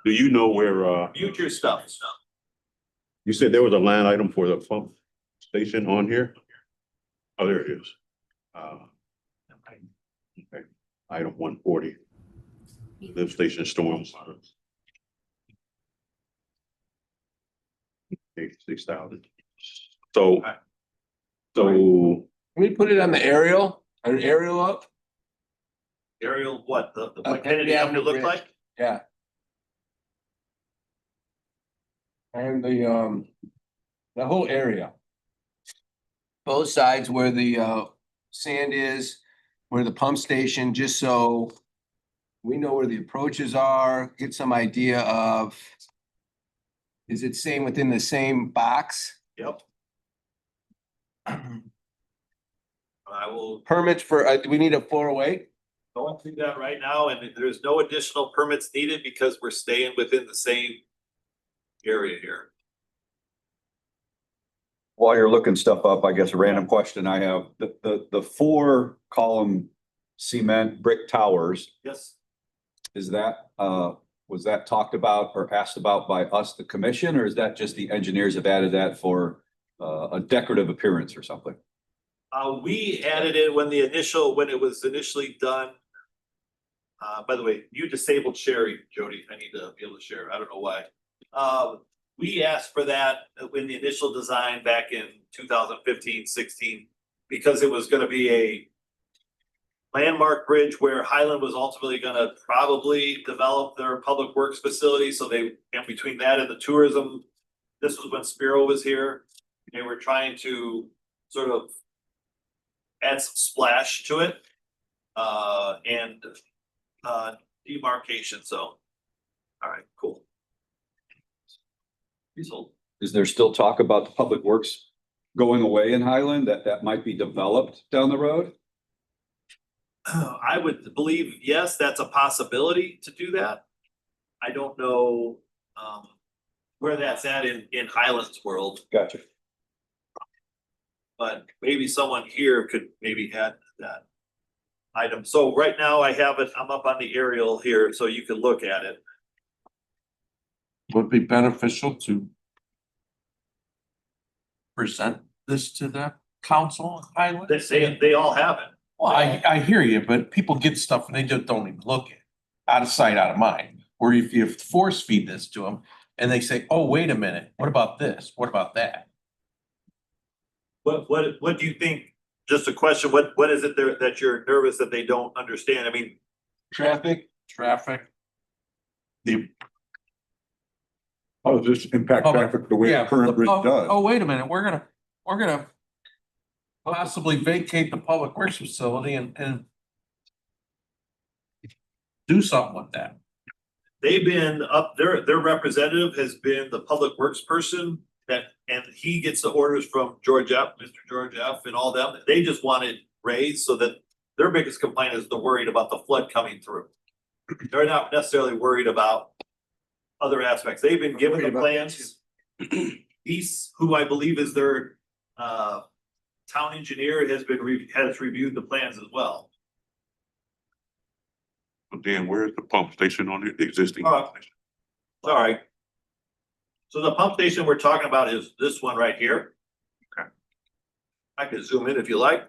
Do you know where, Mute your stuff. you said there was a line item for the pump station on here? Oh, there it is. Okay. Item 140. Lift station storm. 86,000. So, Can we put it on the aerial? An aerial up? Aerial, what, the what Okay, Kennedy yeah, Avenue look bridge. like? Yeah. And the whole area. Both sides where the sand is, where the pump station, just so we know where the approaches are, get some idea of. Is it same within the same box? Yep. I will Permits for, do we need a 408? go through that right now, and there's no additional permits needed because we're staying within the same area here. While you're looking stuff up, I guess a random question I have, the 4-column cement brick towers, Yes, is that, was that talked about or asked about by us, the commission, or is that just the engineers have added that for a decorative appearance or something? we added it when it was initially done. By the way, you disabled Sherry, Jody. I need to be able to share. I don't know why. We asked for that in the initial design back in 2015, 16, because it was gonna be a landmark bridge where Highland was ultimately gonna probably develop their public works facility. So and between that and the tourism, this was when Spiro was here. They were trying to sort of add some splash to it, and demarcation, so. All right, cool. Is there still talk about the public works going away in Highland, that might be developed down the road? I would believe, yes, that's a possibility to do that. I don't know, where that's at in Highlands world, Gotcha. but maybe someone here could maybe add that item. So right now I have it, I'm up on the aerial here, so you can look at it. Would it be beneficial to present this to the council in Highland? They all have it. Well, I hear you, but people get stuff and they just don't even look at it. Out of sight, out of mind. Or if you force feed this to them and they say, oh, wait a minute, what about this? What about that? What do you think? Just a question, what is it there that you're nervous that they don't understand? I mean, Traffic. The. How does this impact Public- traffic the way yeah, the current bridge oh, does? Oh, wait a minute, we're gonna possibly vacate the public works facility and do something with that. they've been up, their representative has been the public works person and he gets the orders from George F, Mr. George F and all them. They just wanted raised so that their biggest complaint is they're worried about the flood coming through. They're not necessarily worried about other aspects. They've been given the plans. He's, who I believe is their town engineer, has reviewed the plans as well. Dan, where's the pump station on it, the existing? All right. So the pump station we're talking about is this one right here. Okay. I can zoom in if you like.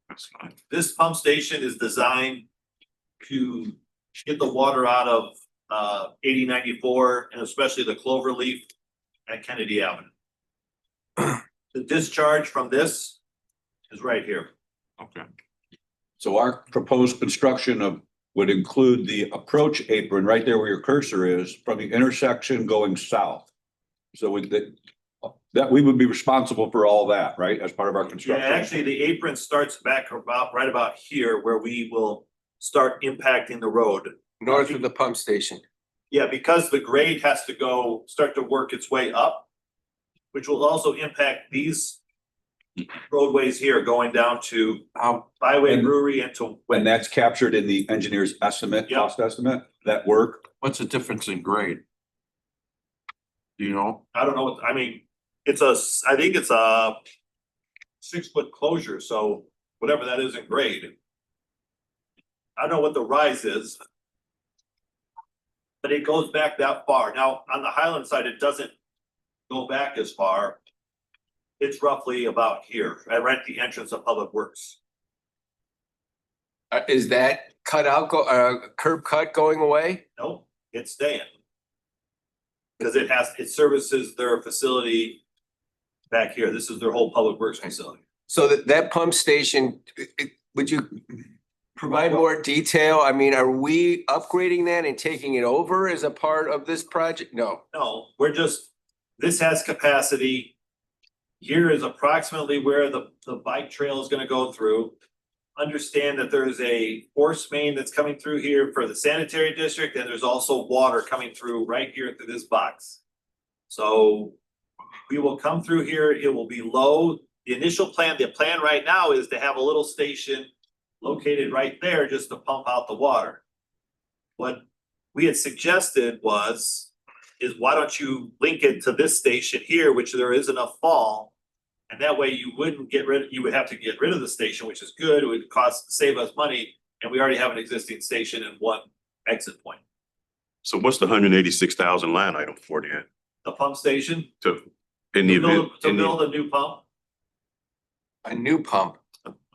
That's fine. This pump station is designed to get the water out of 8094 and especially the Cloverleaf at Kennedy Avenue. The discharge from this is right here. Okay. So our proposed construction would include the approach apron right there where your cursor is from the intersection going south. So that we would be responsible for all that, right? As part of our Yeah, construction. actually, the apron starts back right about here where we will start impacting the road. North of the pump station. Yeah, because the grade has to start to work its way up, which will also impact these roadways here going down to Byway And- Brewery and to. When that's captured in the engineer's estimate, Yep. cost estimate, that work. What's the difference in grade? Do you know? I don't know, I mean, I think it's a 6-foot closure, so whatever that is in grade. I don't know what the rise is. But but it goes back that far. Now, on the Highland side, it doesn't go back as far. It's roughly about here, right at the entrance of Public Works. Is that curb cut going away? Nope, it's staying. Cause it services their facility back here. This is their whole Public Works facility. So that pump station, would you provide more detail? I mean, are we upgrading that and taking it over as a part of this project? No. No, this has capacity. Here is approximately where the bike trail is gonna go through. Understand that there is a force main that's coming through here for the sanitary district, and there's also water coming through right here through this box. So we will come through here, it will be low. The plan right now is to have a little station located right there just to pump out the water. What we had suggested is why don't you link it to this station here, which there is enough fall. And that way you would have to get rid of the station, which is good. It would save us money. And we already have an existing station and one exit point. So what's the 186,000 line item for then? The pump station To build a new pump. A new pump.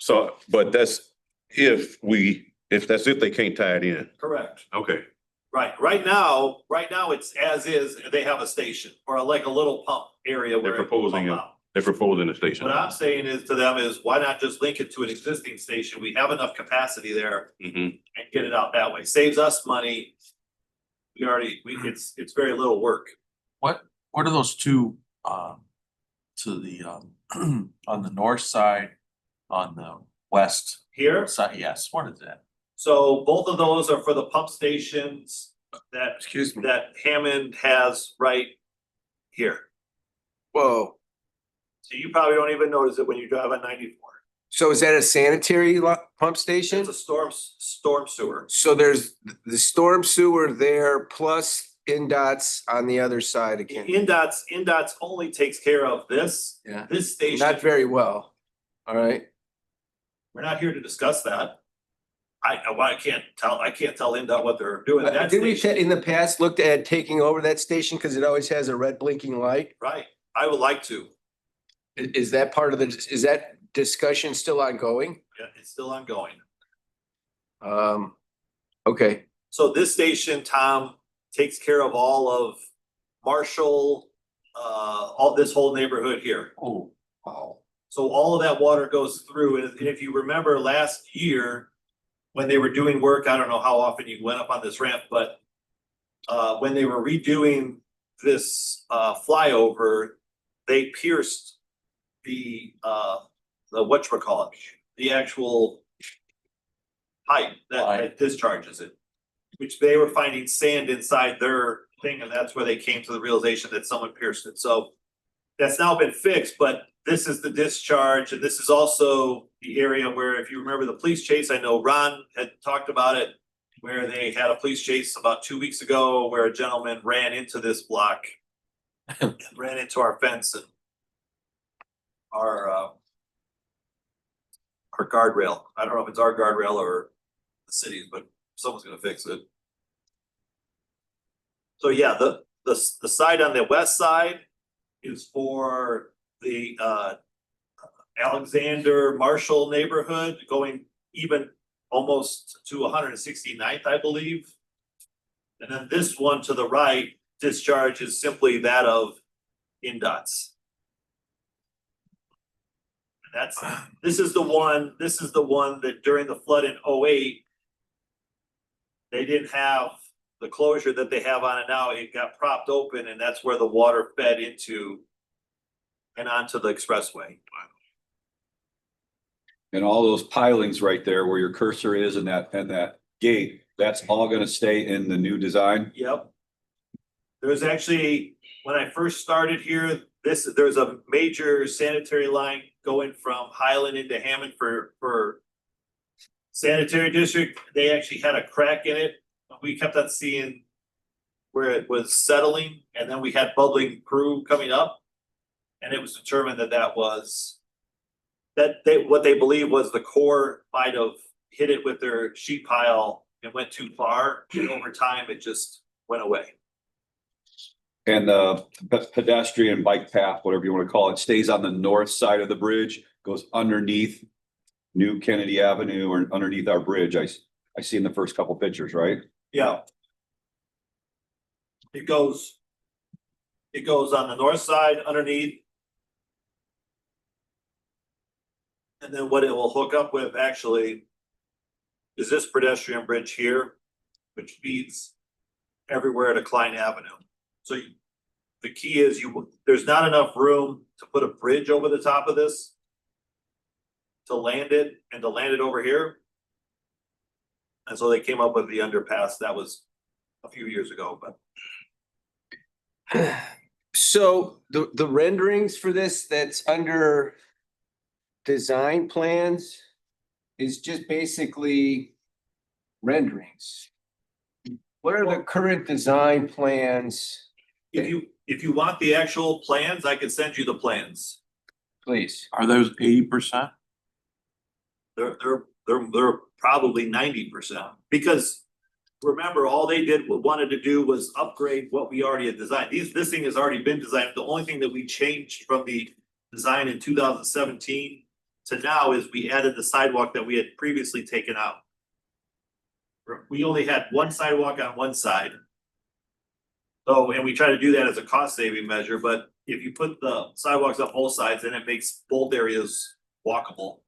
So, but that's if they can't tie it in. Correct. Okay. Right now it's as is, they have a station or like a little pump area where. They're proposing a station. What I'm saying is to them is why not just link it to an existing station? We have enough capacity there Mhm. and get it out that way. Saves us money. It's very little work. What are those two, to the, on the north side, on the west Here, side? Yes, what is that? so both of those are for the pump stations Excuse me. that Hammond has right here. Whoa. So you probably don't even notice it when you drive on 94. So is that a sanitary pump station? It's a storm sewer. So there's the storm sewer there plus NDOT's on the other side again. NDOT's only takes care of this. Yeah. This station. Not very well. All right. We're not here to discuss that. I can't tell NDOT what they're doing. That Did we station, in the past looked at taking over that station because it always has a red blinking light? right, I would like to. Is that part of is that discussion still ongoing? Yeah, it's still ongoing. Okay. So this station, Tom, takes care of all of Marshall, all this whole neighborhood here. Oh, wow. So all of that water goes through, and if you remember last year, when they were doing work, I don't know how often you went up on this ramp, but when they were redoing this flyover, they pierced the whatchamacallit, the actual pipe that discharges it, which they were finding sand inside their thing, and that's where they came to the realization that someone pierced it. So that's now been fixed, but this is the discharge, and this is also the area where, if you remember the police chase, I know Ron had talked about it, where they had a police chase about 2 weeks ago where a gentleman ran into this block, and ran into our fence and our guardrail. I don't know if it's our guardrail or the city's, but someone's gonna fix it. So yeah, the side on the west side is for the Alexander Marshall neighborhood, going even almost to 169th, I believe. And then this one to the right, discharge is simply that of NDOT's. This is the one that during the flood in 08, they didn't have the closure that they have on it now. It got propped open, and that's where the water fed into and onto the expressway. And all those pilings right there where your cursor is and that gate, that's all gonna stay in the new design? Yep. There's actually, when I first started here, there's a major sanitary line going from Highland into Hammond for sanitary district. They actually had a crack in it. We kept on seeing where it was settling, and then we had bubbling crew coming up. And it was determined what they believe was the Corps might have hit it with their sheet pile and went too far. And over time, it just went away. And the pedestrian bike path, whatever you want to call it, stays on the north side of the bridge, goes underneath New Kennedy Avenue or underneath our bridge. I see in the first couple pictures, right? Yeah. It goes on the north side underneath. And then what it will hook up with actually is this pedestrian bridge here, which feeds everywhere to Klein Avenue. So the key is there's not enough room to put a bridge over the top of this to land it and to land it over here. And so they came up with the underpass. That was a few years ago, but So the renderings for this that's under design plans is just basically renderings. What are the current design plans, if you want the actual plans, I can send you the plans. please? Are those 80%? They're probably 90%, because remember, all they wanted to do was upgrade what we already had designed. This thing has already been designed. The only thing that we changed from the design in 2017 to now is we added the sidewalk that we had previously taken out. We only had one sidewalk on one side. So, and we try to do that as a cost saving measure, but if you put the sidewalks on both sides, then it makes both areas walkable.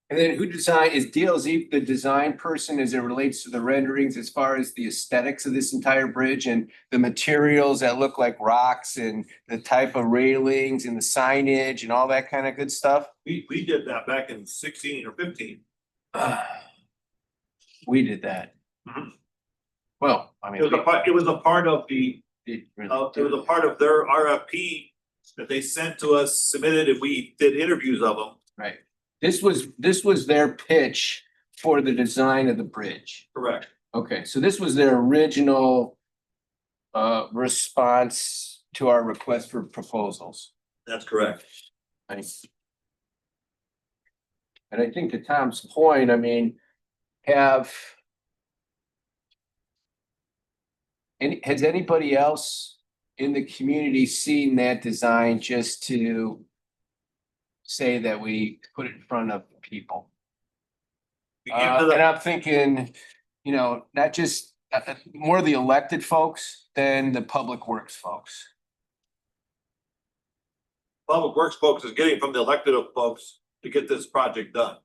And then who design, is DLZ the design person as it relates to the renderings as far as the aesthetics of this entire bridge and the materials that look like rocks and the type of railings and the signage and all that kind of good stuff? We did that back in 16 or 15. We did that. Mhm. Well, I mean. It was a part of the, it really it was a part of their RFP that they sent to us, submitted, and we did interviews of them. Right. This was their pitch for the design of the bridge. Correct. Okay, so this was their original response to our request for proposals. That's correct. Nice. And I think to Tom's point, I mean, has anybody else in the community seen that design just to say that we put it in front of people? We gave to And the I'm thinking, you know, not just more the elected folks than the public works folks. public works folks is getting from the elected folks to get this project done.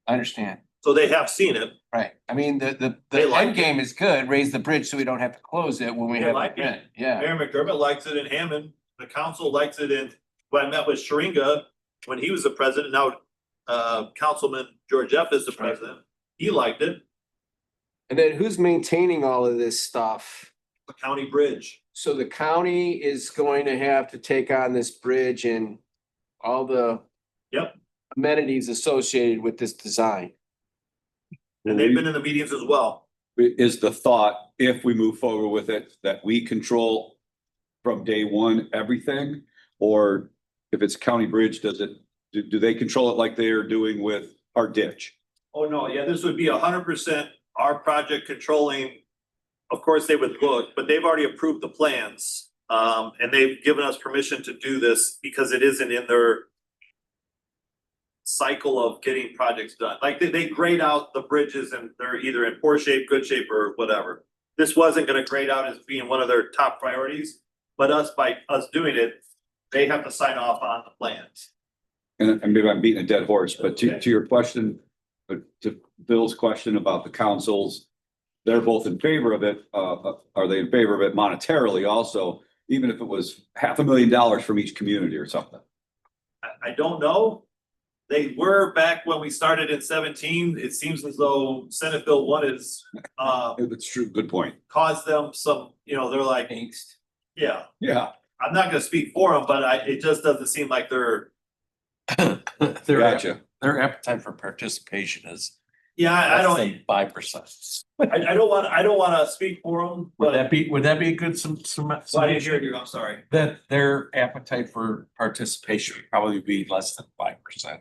I understand, So they have seen it. right? I mean, the They like end game is good, raise the bridge so we don't have to close it when we They have like an it. event, yeah. Mayor McDermott likes it in Hammond. The council likes it in, when I met with Sharinga, when he was the president, now Councilman George F is the president. He liked it, And then who's maintaining all of this stuff? the county bridge. So the county is going to have to take on this bridge and all the Yep. amenities associated with this design. And they've been in the meetings as well. Is the thought, if we move forward with it, that we control from day one, everything? Or if it's county bridge, do they control it like they are doing with our ditch? Oh, no, yeah, this would be 100% our project controlling. Of course, they would look, but they've already approved the plans. And they've given us permission to do this because it isn't in their cycle of getting projects done. Like they grade out the bridges and they're either in poor shape, good shape, or whatever. This wasn't gonna grade out as being one of their top priorities, but by us doing it, they have to sign off on the plans. And maybe I'm beating a dead horse, but to your question, to Bill's question about the councils, they're both in favor of it. Are they in favor of it monetarily also, even if it was $500,000 from each community or something? I don't know. They were back when we started in 17. It seems as though Senate Bill 1 is That's true. Good point. caused them some, they're like, Angst. yeah, Yeah, I'm not gonna speak for them, but it just doesn't seem like they're, gotcha. Their appetite for participation is yeah, I less don't, than 5%. I don't wanna speak for them, Would but. that be a good some? Why didn't hear you? I'm sorry. That their appetite for participation would probably be less than 5%.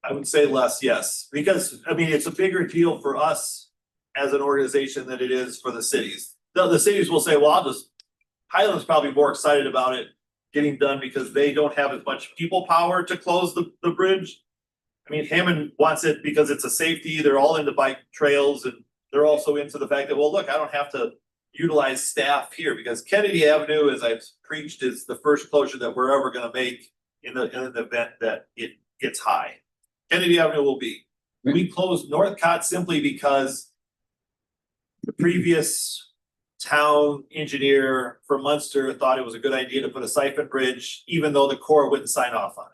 I would say less, yes, because, I mean, it's a bigger deal for us as an organization than it is for the cities. the cities will say, well, Highland's probably more excited about it getting done because they don't have as much people power to close the bridge. I mean, Hammond wants it because it's a safety, they're all into bike trails, and they're also into the fact that, well, look, I don't have to utilize staff here, because Kennedy Avenue, as I've preached, is the first closure that we're ever gonna make in the event that it gets high. Kennedy Avenue will be. We closed Northcott simply because the previous town engineer for Munster thought it was a good idea to put a siphon bridge, even though the Corps wouldn't sign off on it.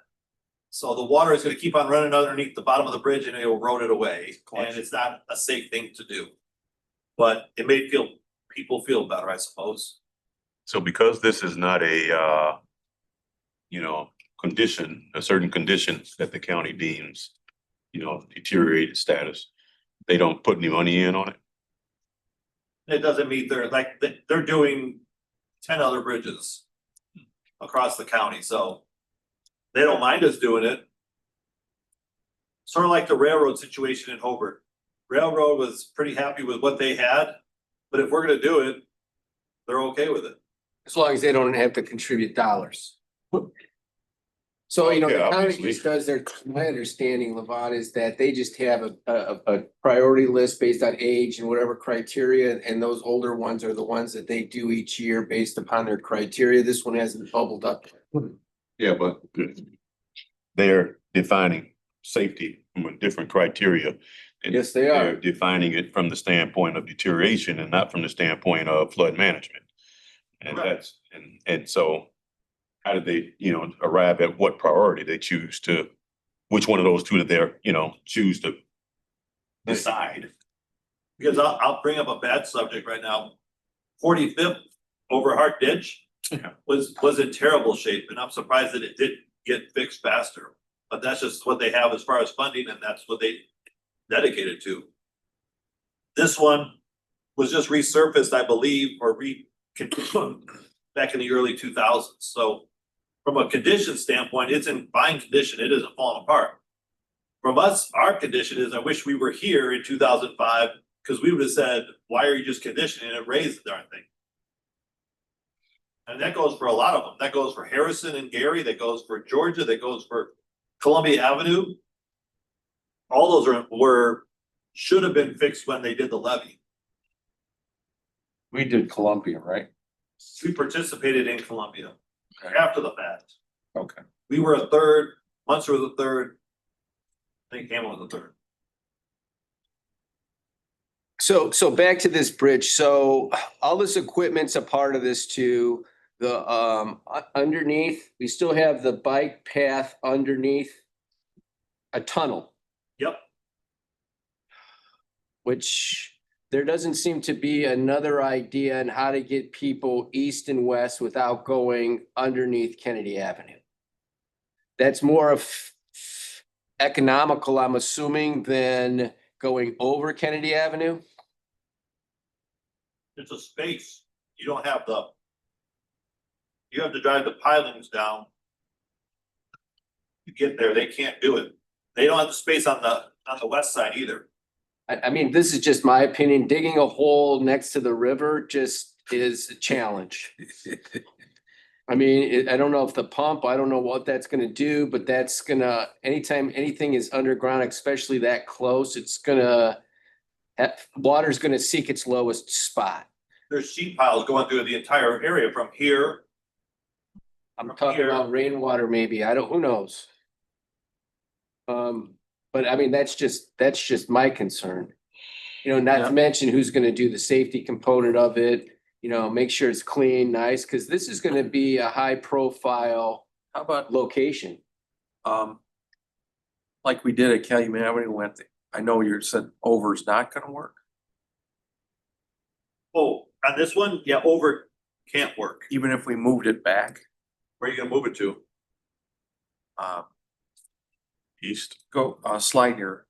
So the water is gonna keep on running underneath the bottom of the bridge and it will erode it away, and it's not a safe thing to do. But it may people feel better, I suppose. So because this is not a, condition, a certain condition that the county deems, deteriorated status, they don't put any money in on it? It doesn't meet they're doing 10 other bridges across the county, so they don't mind us doing it. Sort of like the railroad situation in Hobart. Railroad was pretty happy with what they had, but if we're gonna do it, they're okay with it. As long as they don't have to contribute dollars. So, Yeah, the county obviously. just does my understanding, Levon, is that they just have a priority list based on age and whatever criteria, and those older ones are the ones that they do each year based upon their criteria. This one hasn't bubbled up. Yeah, but they're defining safety from a different criteria. And Yes, they are. They're defining it from the standpoint of deterioration and not from the standpoint of flood management. And Correct. and so how did they, arrive at what priority they choose to, which one of those two that they're, choose to decide? Because I'll bring up a bad subject right now. 45th over Hart Ditch Yeah. was in terrible shape, and I'm surprised that it didn't get fixed faster. But that's just what they have as far as funding, and that's what they dedicated to. This one was just resurfaced, I believe, or back in the early 2000s. So from a condition standpoint, it's in fine condition. It isn't falling apart. From us, our condition is, I wish we were here in 2005, because we would have said, why are you just conditioning it? Raise the darn thing. And that goes for a lot of them. That goes for Harrison and Gary. That goes for Georgia. That goes for Columbia Avenue. All those should have been fixed when they did the levy. We did Columbia, right? We participated in Columbia Okay. after the fact. Okay. We were a third, Munster was a third. I think Hammond was a third. So back to this bridge. So all this equipment's a part of this too. The underneath, we still have the bike path underneath a tunnel, Yep. which there doesn't seem to be another idea on how to get people east and west without going underneath Kennedy Avenue. That's more of economical, I'm assuming, than going over Kennedy Avenue. It's a space. You have to drive the pilings down to get there. They can't do it. They don't have the space on the west side either. I mean, this is just my opinion. Digging a hole next to the river just is a challenge. I mean, I don't know if the pump, I don't know what that's gonna do, but that's gonna, anytime anything is underground, especially that close, it's gonna, water's gonna seek its lowest spot. There's sheet piles going through the entire area from here. I'm talking about rainwater maybe, who knows? But I mean, that's just my concern. Not to mention who's gonna do the safety component of it, make sure it's clean, nice, because this is gonna be a high profile How about, location. like we did at Calumet Avenue, I know you said over is not gonna work, Oh, on this one, yeah, over can't work. even if we moved it back. Where are you gonna move it to? East, Slide your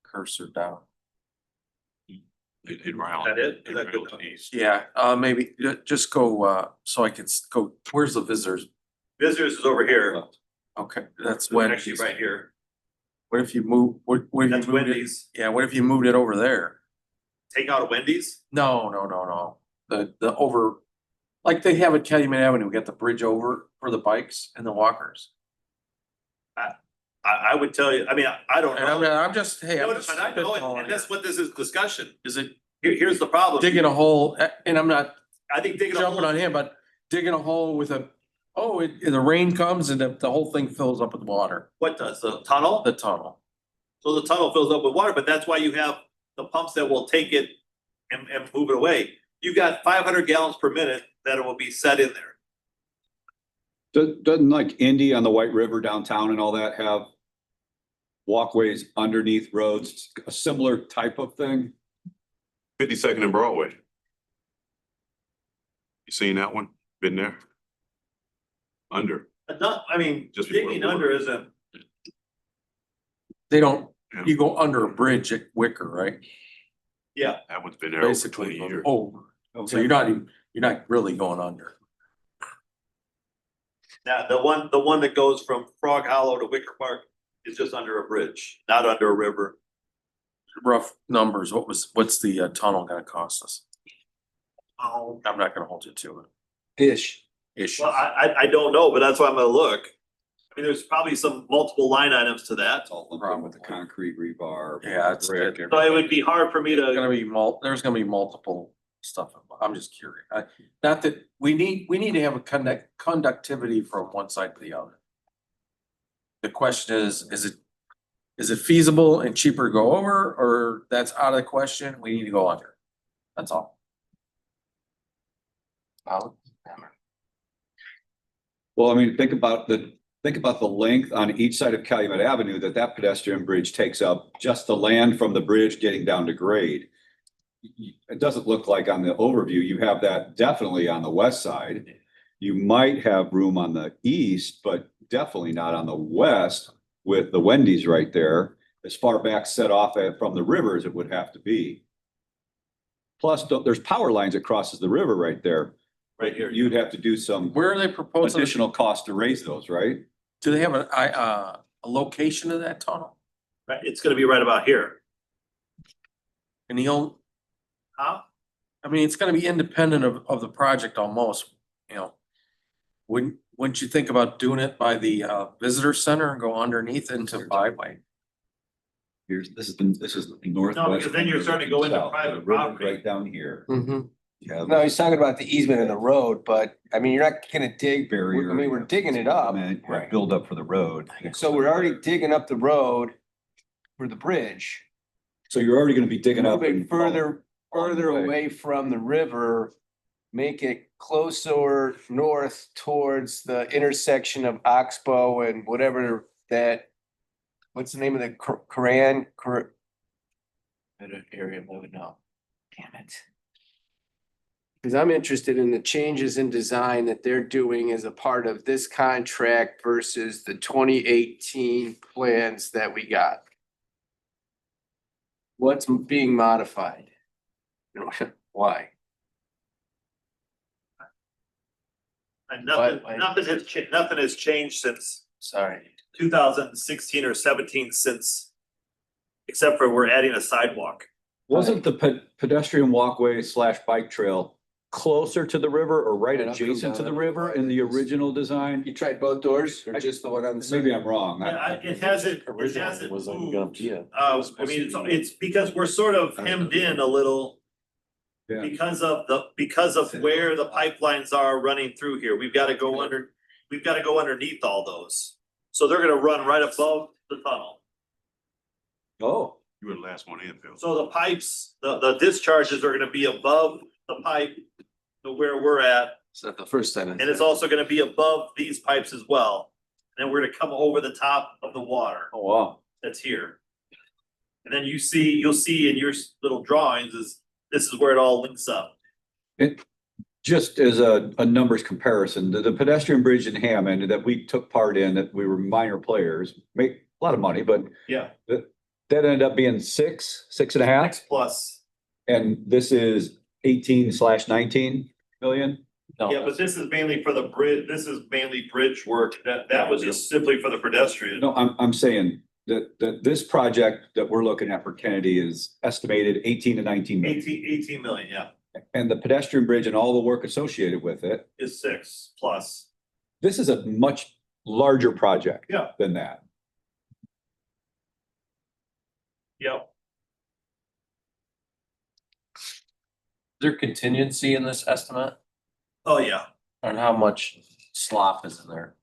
cursor down. it round. Is that it? Is It that good? rounds east. Yeah, maybe just go, so I can go, where's the visitors? Visitors is over here. Okay, that's Actually, Wendy's. right here. What if you move, what if That's you moved it? Wendy's. Yeah, what if you moved it over there? Take out Wendy's. No. the over, like they have at Calumet Avenue, we got the bridge over for the bikes and the walkers. I would tell you, I mean, I don't And I mean, know. I'm just, hey, I'm No, just but I know, spitballing and that's here. what this is discussion. Is it Here's the problem. digging a hole, and I'm not I think digging a jumping on hole, him, but digging a hole with a, and the rain comes and the whole thing fills up with water, what does, the tunnel? the tunnel. So the tunnel fills up with water, but that's why you have the pumps that will take it and move it away. You've got 500 gallons per minute that will be set in there. Doesn't like Indy on the White River downtown and all that have walkways underneath roads, a similar type of thing? 52nd and Broadway. You seen that one? Been there? Under. Not, I mean, Just before digging the under water. isn't, They don't, Yeah. you go under a bridge at Wicker, right? yeah, That one's been there over Basically 20 years. over. So you're not really going under. now, the one that goes from Frog Hollow to Wicker Park is just under a bridge, not under a river. Rough numbers, what's the tunnel gonna cost us? Oh. I'm not gonna hold you to Ish. it. Issue. Well, I don't know, but that's why I'm gonna look. I mean, there's probably some multiple line items to that. It's all lumped in with the concrete rebar. Yeah, it's brick, good. So it would be hard for me There's to, gonna be there's gonna be multiple stuff. I'm just curious. Not that, we need to have a conductivity from one side to the other. The question is it feasible and cheaper to go over, or that's out of the question, we need to go under? That's all. Well, I mean, think about the length on each side of Calumet Avenue that pedestrian bridge takes up, just the land from the bridge getting down to grade. It doesn't look like on the overview, you have that definitely on the west side. You might have room on the east, but definitely not on the west with the Wendy's right there, as far back set off from the river as it would have to be. Plus, there's power lines that crosses the river right there. right here. You'd have to do some Where are they proposing? additional cost to raise those, right? Do they have a location of that tunnel? Right, it's gonna be right about here. And the only, Huh? I mean, it's gonna be independent of the project almost, you know. Wouldn't you think about doing it by the visitor center and go underneath into byway? This is the northwest. because then you're starting to go into south. private The river's property. Right down here. Mm-hmm. Yeah, No, he's talking about the easement of the road, but I mean, you're not gonna dig, barrier. I mean, we're digging it up. Right. Build up for the road. So we're already digging up the road for the bridge. So you're already gonna be digging up. Moving and- further along the way. away from the river, make it closer north towards the intersection of Oxbow and whatever that, what's the name of the Koran? Area, I would know. Damn it. Cause I'm interested in the changes in design that they're doing as a part of this contract versus the 2018 plans that we got. What's being modified? Why? And Why- nothing has changed since Sorry. 2016 or 17 since, except for we're adding a sidewalk. Wasn't the pedestrian walkway / bike trail closer to the river or right Yeah, up and adjacent to down. the river in the original design? You tried both doors or just the one on the side? Maybe I'm wrong. It hasn't moved. I mean, it's because we're sort of hemmed in a little. Yeah. Because of where the pipelines are running through here, we've gotta go underneath all those. So they're gonna run right above the tunnel. Oh, You were the last one in, Phil. So the pipes, the discharges are gonna be above the pipe to where we're at. It's not the first time. And it's also gonna be above these pipes as well. And we're gonna come over the top of the water oh, wow. that's here. And then you'll see in your little drawings this is where it all links up. It, just as a numbers comparison, the pedestrian bridge in Hammond that we took part in, that we were minor players, make a lot of money, but Yeah. that ended up being 6.5. X plus. And this is 18/19 million. Yeah, but this is mainly for the bridge, this is mainly bridge work. That was just simply for the pedestrian. No, I'm saying that this project that we're looking at for Kennedy is estimated 18 to 19 million. 18 million, yeah. and the pedestrian bridge and all the work associated with it. Is 6+. This is a much larger project. Yeah. Than that. Yep. Is there contingency in this estimate Oh, yeah. on how much slop is in there?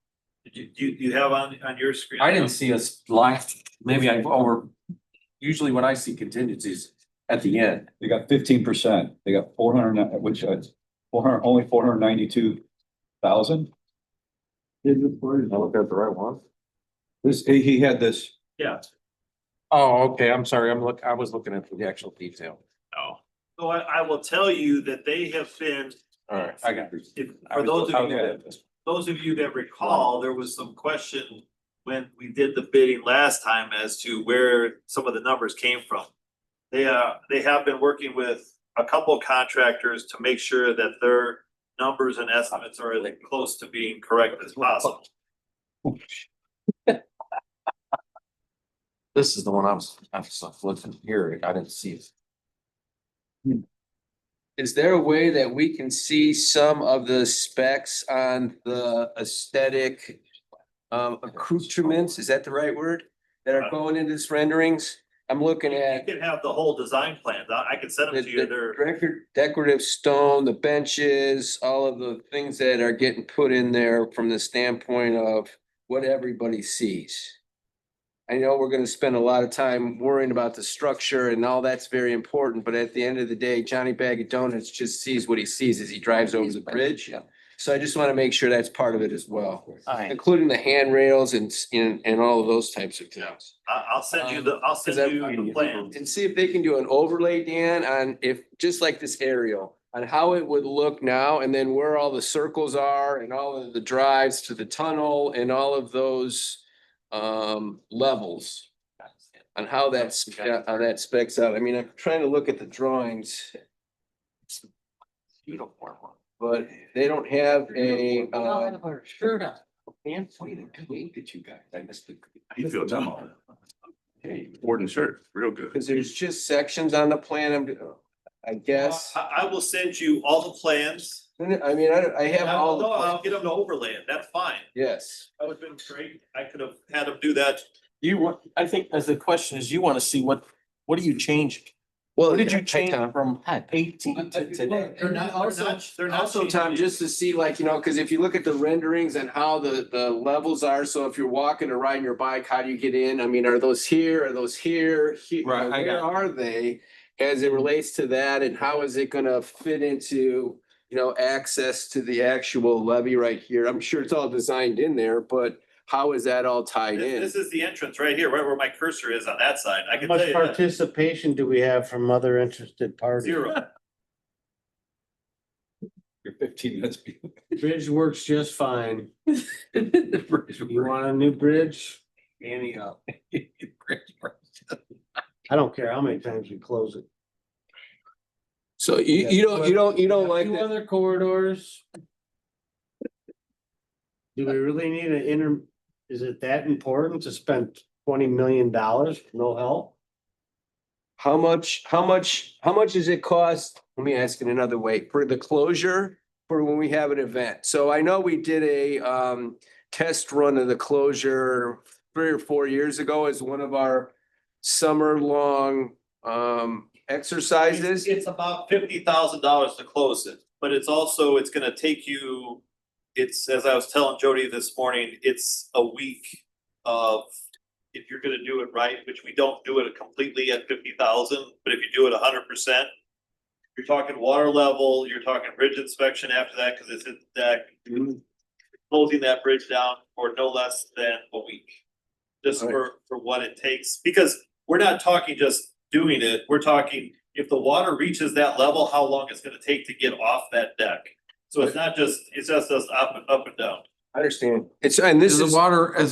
Did you have on your screen? I didn't see a line, maybe usually when I see contingencies at the end. They got 15%. They got 400, which is 400, only 492,000. I looked at the right one. This, he had this, Yeah. Oh, okay, I'm sorry, I was looking at the actual detail. No. So I will tell you that they have been, All right, I got it. for those of you, okay. those of you that recall, there was some question when we did the bidding last time as to where some of the numbers came from. They have been working with a couple contractors to make sure that their numbers and estimates are as close to being correct as possible. This is the one I was looking here, I didn't see it. Is there a way that we can see some of the specs on the aesthetic accoutrements, is that the right word? That are going into this renderings? I'm looking You at can have the whole design plan. I can send them to you. They're, decorative stone, the benches, all of the things that are getting put in there from the standpoint of what everybody sees. I know we're gonna spend a lot of time worrying about the structure and all that's very important, but at the end of the day, Johnny Bag of Donuts just sees what he sees as he drives over the bridge. So I just wanna make sure that's part of it as well, including the handrails and all of those types of things. I'll send you the plan. And see if they can do an overlay, Dan, on if, just like this aerial, on how it would look now, and then where all the circles are and all of the drives to the tunnel and all of those levels. On how that specs out. I mean, I'm trying to look at the drawings. Uniform one. But they don't have a our shirt on. man, wait, did you guys? I missed the. You feel demo. Hey, Warden shirt, real good. Cause there's just sections on the plan, I guess. I will send you all the plans. I mean, I have all. No, I'll get them to overlay it. That's fine. Yes. That would have been great. I could have had them do that. I think as the question is, you wanna see what do you change? Well, What did you change from 18 to today? They're not Also, changing Tom, it. just to see like, cause if you look at the renderings and how the levels are, so if you're walking or riding your bike, how do you get in? I mean, are those here? Are those here? Right, I Where got are they? As it relates to that, and how is it gonna fit into, access to the actual levee right here? I'm sure it's all designed in there, but how is that all tied in? This is the entrance right here, right where my cursor is on that side. I How can tell much you that. participation do we have from other interested parties? 0. you're 15 minutes. Bridge works just fine. You want a new bridge? Ante up. I don't care how many times we close it. So you don't like Two that? other corridors. Do we really need is it that important to spend $20 million for no help? How much does it cost? Let me ask it another way, for the closure, for when we have an event. So I know we did a test run of the closure 3 or 4 years ago as one of our summer long exercises. It's about $50,000 to close it, but it's gonna take you, as I was telling Jodi this morning, it's a week of, if you're gonna do it right, which we don't do it completely at 50,000, but if you do it 100%, you're talking water level, you're talking bridge inspection after that, cause it's in the deck. Closing that bridge down for no less than a week. Just for what it takes, because we're not talking just doing it, we're talking, if the water reaches that level, how long it's gonna take to get off that deck. So it's just us up and down. I understand. And this Is the is,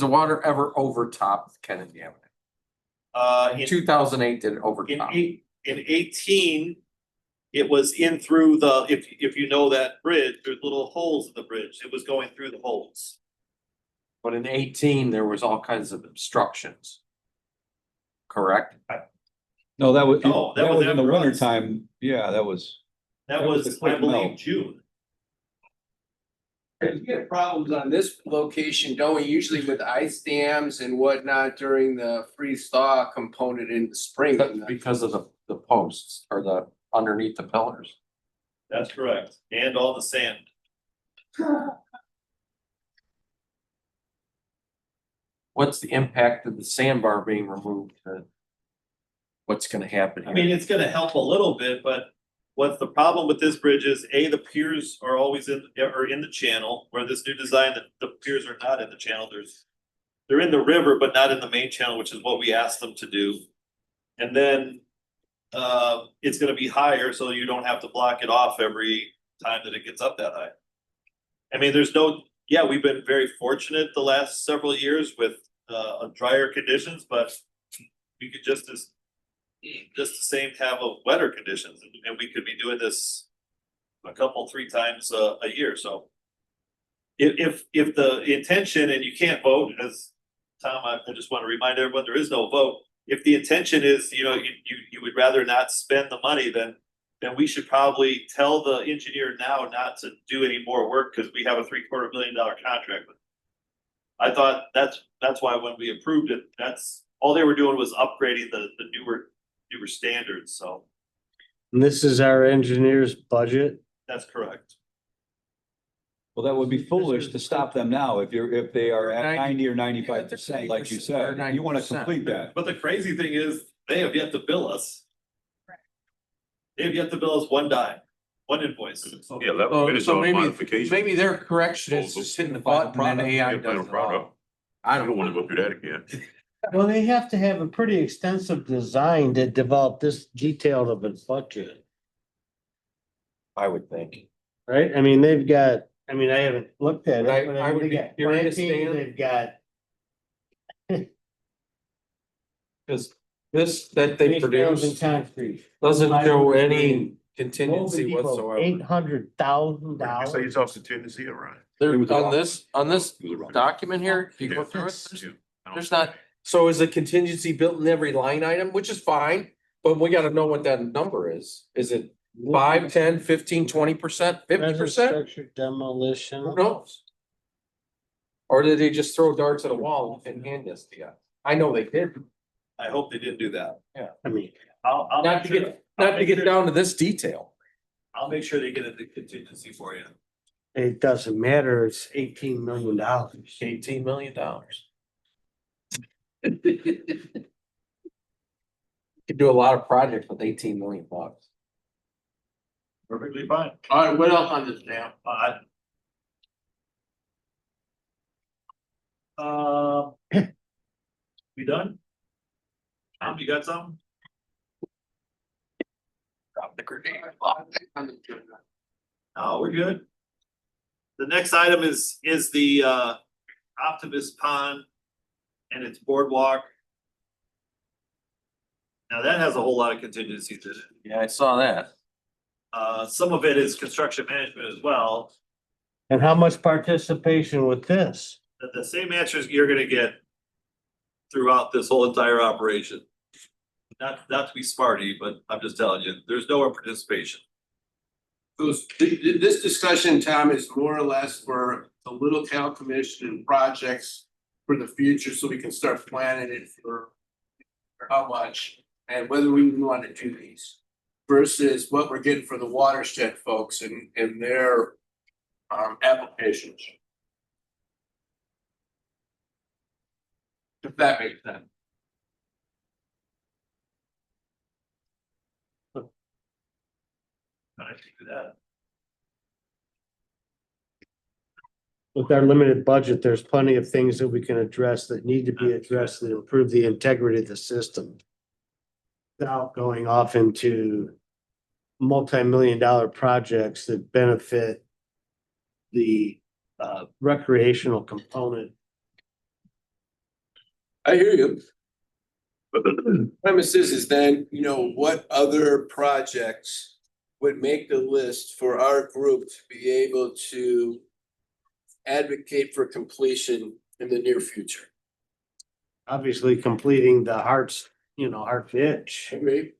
water ever overtopped Kennedy Avenue? In 2008, did it overtop? In 18, it was in through if you know that bridge, there's little holes in the bridge. It was going through the holes. But in 18, there was all kinds of obstructions. Correct? No, that was, No, that that was was in the after us. winter time. Yeah, that was, That That was was, the quick I believe, melt. June. You get problems on this location, don't we, usually with ice dams and whatnot during the freeze thaw component in the spring? Because of the posts or the underneath the pillars. That's correct. And all the sand. What's the impact of the sandbar being removed? What's gonna happen I mean, here? it's gonna help a little bit, but what's the problem with this bridge is, A, the piers are always in the channel, where this new design, the piers are not in the channel, they're in the river, but not in the main channel, which is what we asked them to do. And then, it's gonna be higher, so you don't have to block it off every time that it gets up that high. I mean, we've been very fortunate the last several years with, drier conditions, but we could just the same have of wetter conditions, and we could be doing this a couple, 3 times a year, so. If the intention, and you can't vote, as Tom, I just want to remind everyone, there is no vote. If the intention is, you would rather not spend the money, then we should probably tell the engineer now not to do any more work, because we have a $750 million contract. I thought that's why when we approved it, that's all they were doing was upgrading the newer standards, so And this is our engineer's budget. that's correct. Well, that would be foolish is- to stop them now if they are at 90 90 or 95%, like you said. You want to 90%. complete that. But the crazy thing is, they have yet to bill us. They have yet to bill us one dime, one invoice. Yeah, that is So on maybe, modification. maybe their correction is just hitting the button and AI Yeah, final does it product. all. I I don't don't wanna know. go through that again. Well, they have to have a pretty extensive design to develop this detailed of a budget, I would think. right? I mean, they've got, I mean, I haven't looked at I- it, but I I mean, would they be got curious, planting, Dan. they've got. Cause this that they base metals and produce concrete. doesn't show Fibers any and contingency whatsoever. $800,000. You say it's off contingency, all right. There, It was on wrong. this It was wrong. document here, if you go Yeah. through it, Yeah. I don't- there's not, so is the contingency built in every line item, which is fine, but we gotta know what that number is. Is it 5, 10, 15, 20%, 50%? Structure demolition. Who knows? Or did they just throw darts at a wall and hand this to you? I know they did, I hope they didn't do that. I mean, I'll not make to sure, not to get down to this detail. I'll make sure they get a contingency for you. it doesn't matter, it's $18 million. $18 million. Could do a lot of projects with 18 million bucks. Perfectly fine. All right, what else on this dam? We done? Tom, you got something? Drop the grenade. No, we're good. The next item is the Optimus Pond and its boardwalk. Now that has a whole lot of contingencies in it. Yeah, I saw that. Some of it is construction management as well. And how much participation with this? The same answers you're gonna get throughout this whole entire operation. Not to be smarty, but I'm just telling you, there's no participation. This discussion, Tom, is more or less for the Little Town Commission and projects for the future, so we can start planning it for how much and whether we even want to do these versus what we're getting for the watershed folks and their applications. If that makes sense. I can do that. With our limited budget, there's plenty of things that we can address that need to be addressed that improve the integrity of the system. Without going off into multi-million-dollar projects that benefit the recreational component. I hear you. Premise is then, what other projects would make the list for our group to be able to advocate for completion in the near future? Obviously completing the Heart's, Heart Ditch. Agree.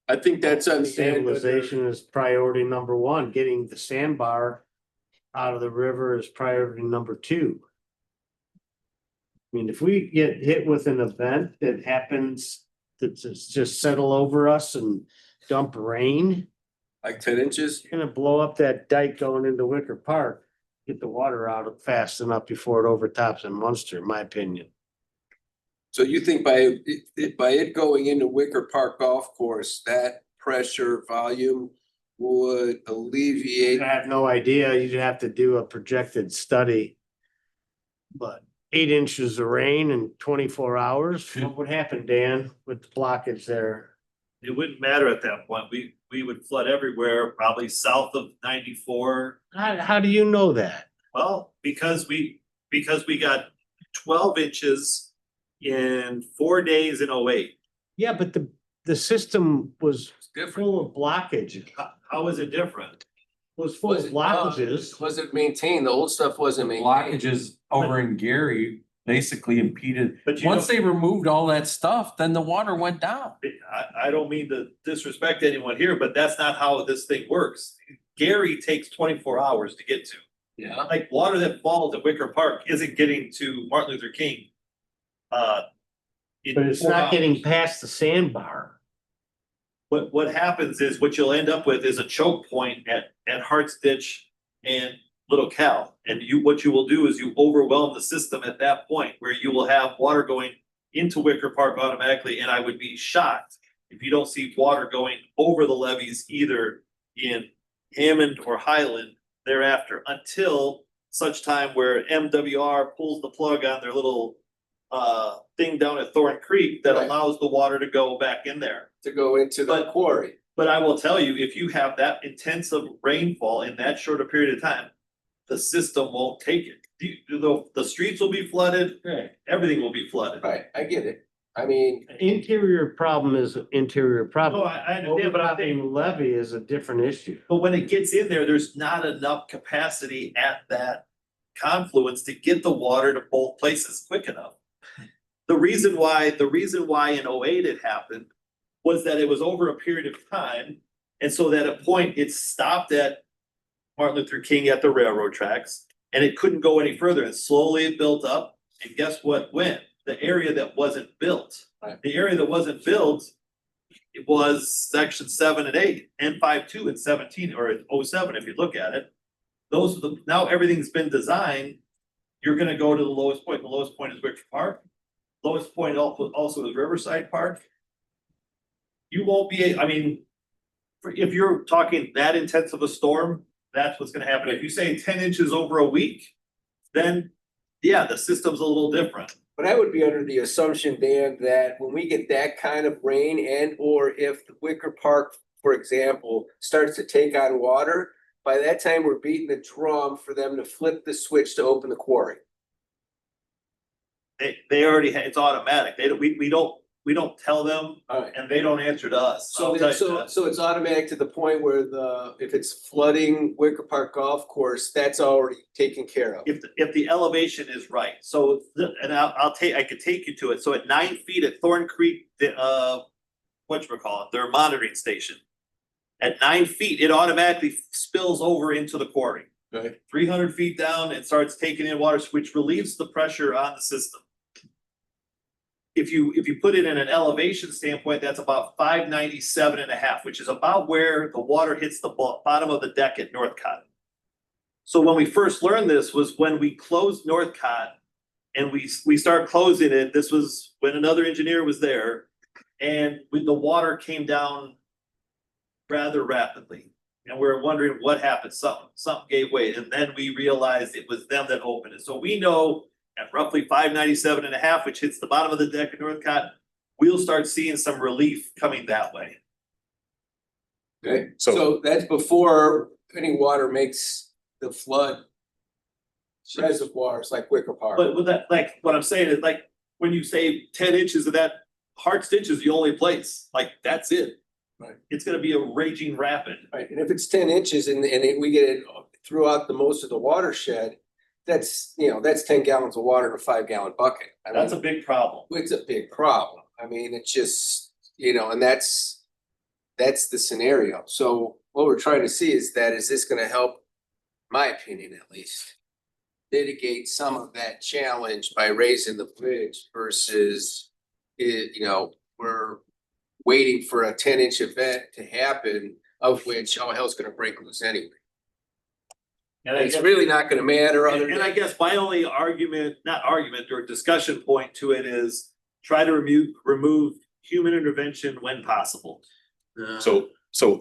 I think that's understandable. Stabilization is priority number one. Getting the sandbar out of the river is priority number two. I mean, if we get hit with an event that happens, that's just settle over us and dump rain, Like 10 inches? it's gonna blow up that dike going into Wicker Park. Get the water out fast enough before it overtops in Munster, in my opinion. So you think by it going into Wicker Park Golf Course, that pressure volume would alleviate? I have no idea. You'd have to do a projected study. But 8 inches of rain in 24 hours, what would happen, Dan, with the blockage there? It wouldn't matter at that point. We would flood everywhere, probably south of 94. How do you know that? Well, because we got 12 inches in 4 days in 08. Yeah, but the system was Different. full of blockage. How is it different? Was full of blockages. Wasn't maintained, the old stuff wasn't maintained. Blockages over in Gary basically impeded, But you once know- they removed all that stuff, then the water went down. I don't mean to disrespect anyone here, but that's not how this thing works. Gary takes 24 hours to get to. Yeah. Like water that falls at Wicker Park isn't getting to Martin Luther King. In But it's 4 not getting hours. past the sandbar. What happens is what you'll end up with is a choke point at Hart's Ditch and Little Cal. And what you will do is you overwhelm the system at that point where you will have water going into Wicker Park automatically. And I would be shocked if you don't see water going over the levees either in Hammond or Highland thereafter until such time where MWR pulls the plug on their little thing down at Thorn Creek that Right. allows the water to go back in there. To go into the But- quarry. But I will tell you, if you have that intensive rainfall in that short a period of time, the system won't take it. The streets will be flooded, Right. everything will be flooded. Right, I get it. I mean, Interior problem is an interior No, problem. I understand, but I think, Overtopping levee is a different issue. but when it gets in there, there's not enough capacity at that confluence to get the water to both places quick enough. The reason why in 08 it happened was that it was over a period of time. And so that at a point it stopped at Martin Luther King at the railroad tracks and it couldn't go any further and slowly it built up. And guess what went? The area that wasn't built. Right. The area that wasn't built, it was section 7 and 8, N52 and 17 or 07 if you look at it. Those are now everything's been designed. You're gonna go to the lowest point. The lowest point is Wicker Park. Lowest point also is Riverside Park. You won't be, I mean, if you're talking that intense of a storm, that's what's gonna happen. If you say 10 inches over a week, then yeah, the system's a little different. but I would be under the assumption, Dan, that when we get that kind of rain and or if the Wicker Park, for example, starts to take on water, by that time we're beating the drum for them to flip the switch to open the quarry. They already, it's automatic. We don't tell them Alright. and they don't answer to us. So, I'll tell you that. so it's automatic to the point where if it's flooding Wicker Park Golf Course, that's already taken care of. If the elevation is right, so, I could take you to it, so at 9 feet at Thorn Creek, whatchamacallit, their monitoring station. At 9 feet, it automatically spills over into the quarry. Right. 300 feet down, it starts taking in water, which relieves the pressure on the system. If you put it in an elevation standpoint, that's about 597.5, which is about where the water hits the bottom of the deck at Northcott. So when we first learned this was when we closed Northcott and we started closing it, this was when another engineer was there. And when the water came down rather rapidly. And we were wondering what happened, something gave way, and then we realized it was them that opened it. So we know at roughly 597.5, which hits the bottom of the deck at Northcott, we'll start seeing some relief coming that way. Okay, So- so that's before any water makes the flood reservoirs like Wicker Park. But with that, like, what I'm saying is like, when you say 10 inches of that, Hart's Ditch is the only place, like, that's it. Right. It's gonna be a raging rapid. Right, and if it's 10 inches and we get it throughout the most of the watershed, that's 10 gallons of water in a 5-gallon bucket. I mean, That's a big problem. it's a big problem. I mean, it's just, and that's that's the scenario. So what we're trying to see is this gonna help, my opinion at least, mitigate some of that challenge by raising the bridge versus we're waiting for a 10-inch event to happen, of which all hell's gonna break loose anyway. And I It's guess- really not gonna matter other And I than, guess my only not argument or discussion point to it is try to remove human intervention when possible. So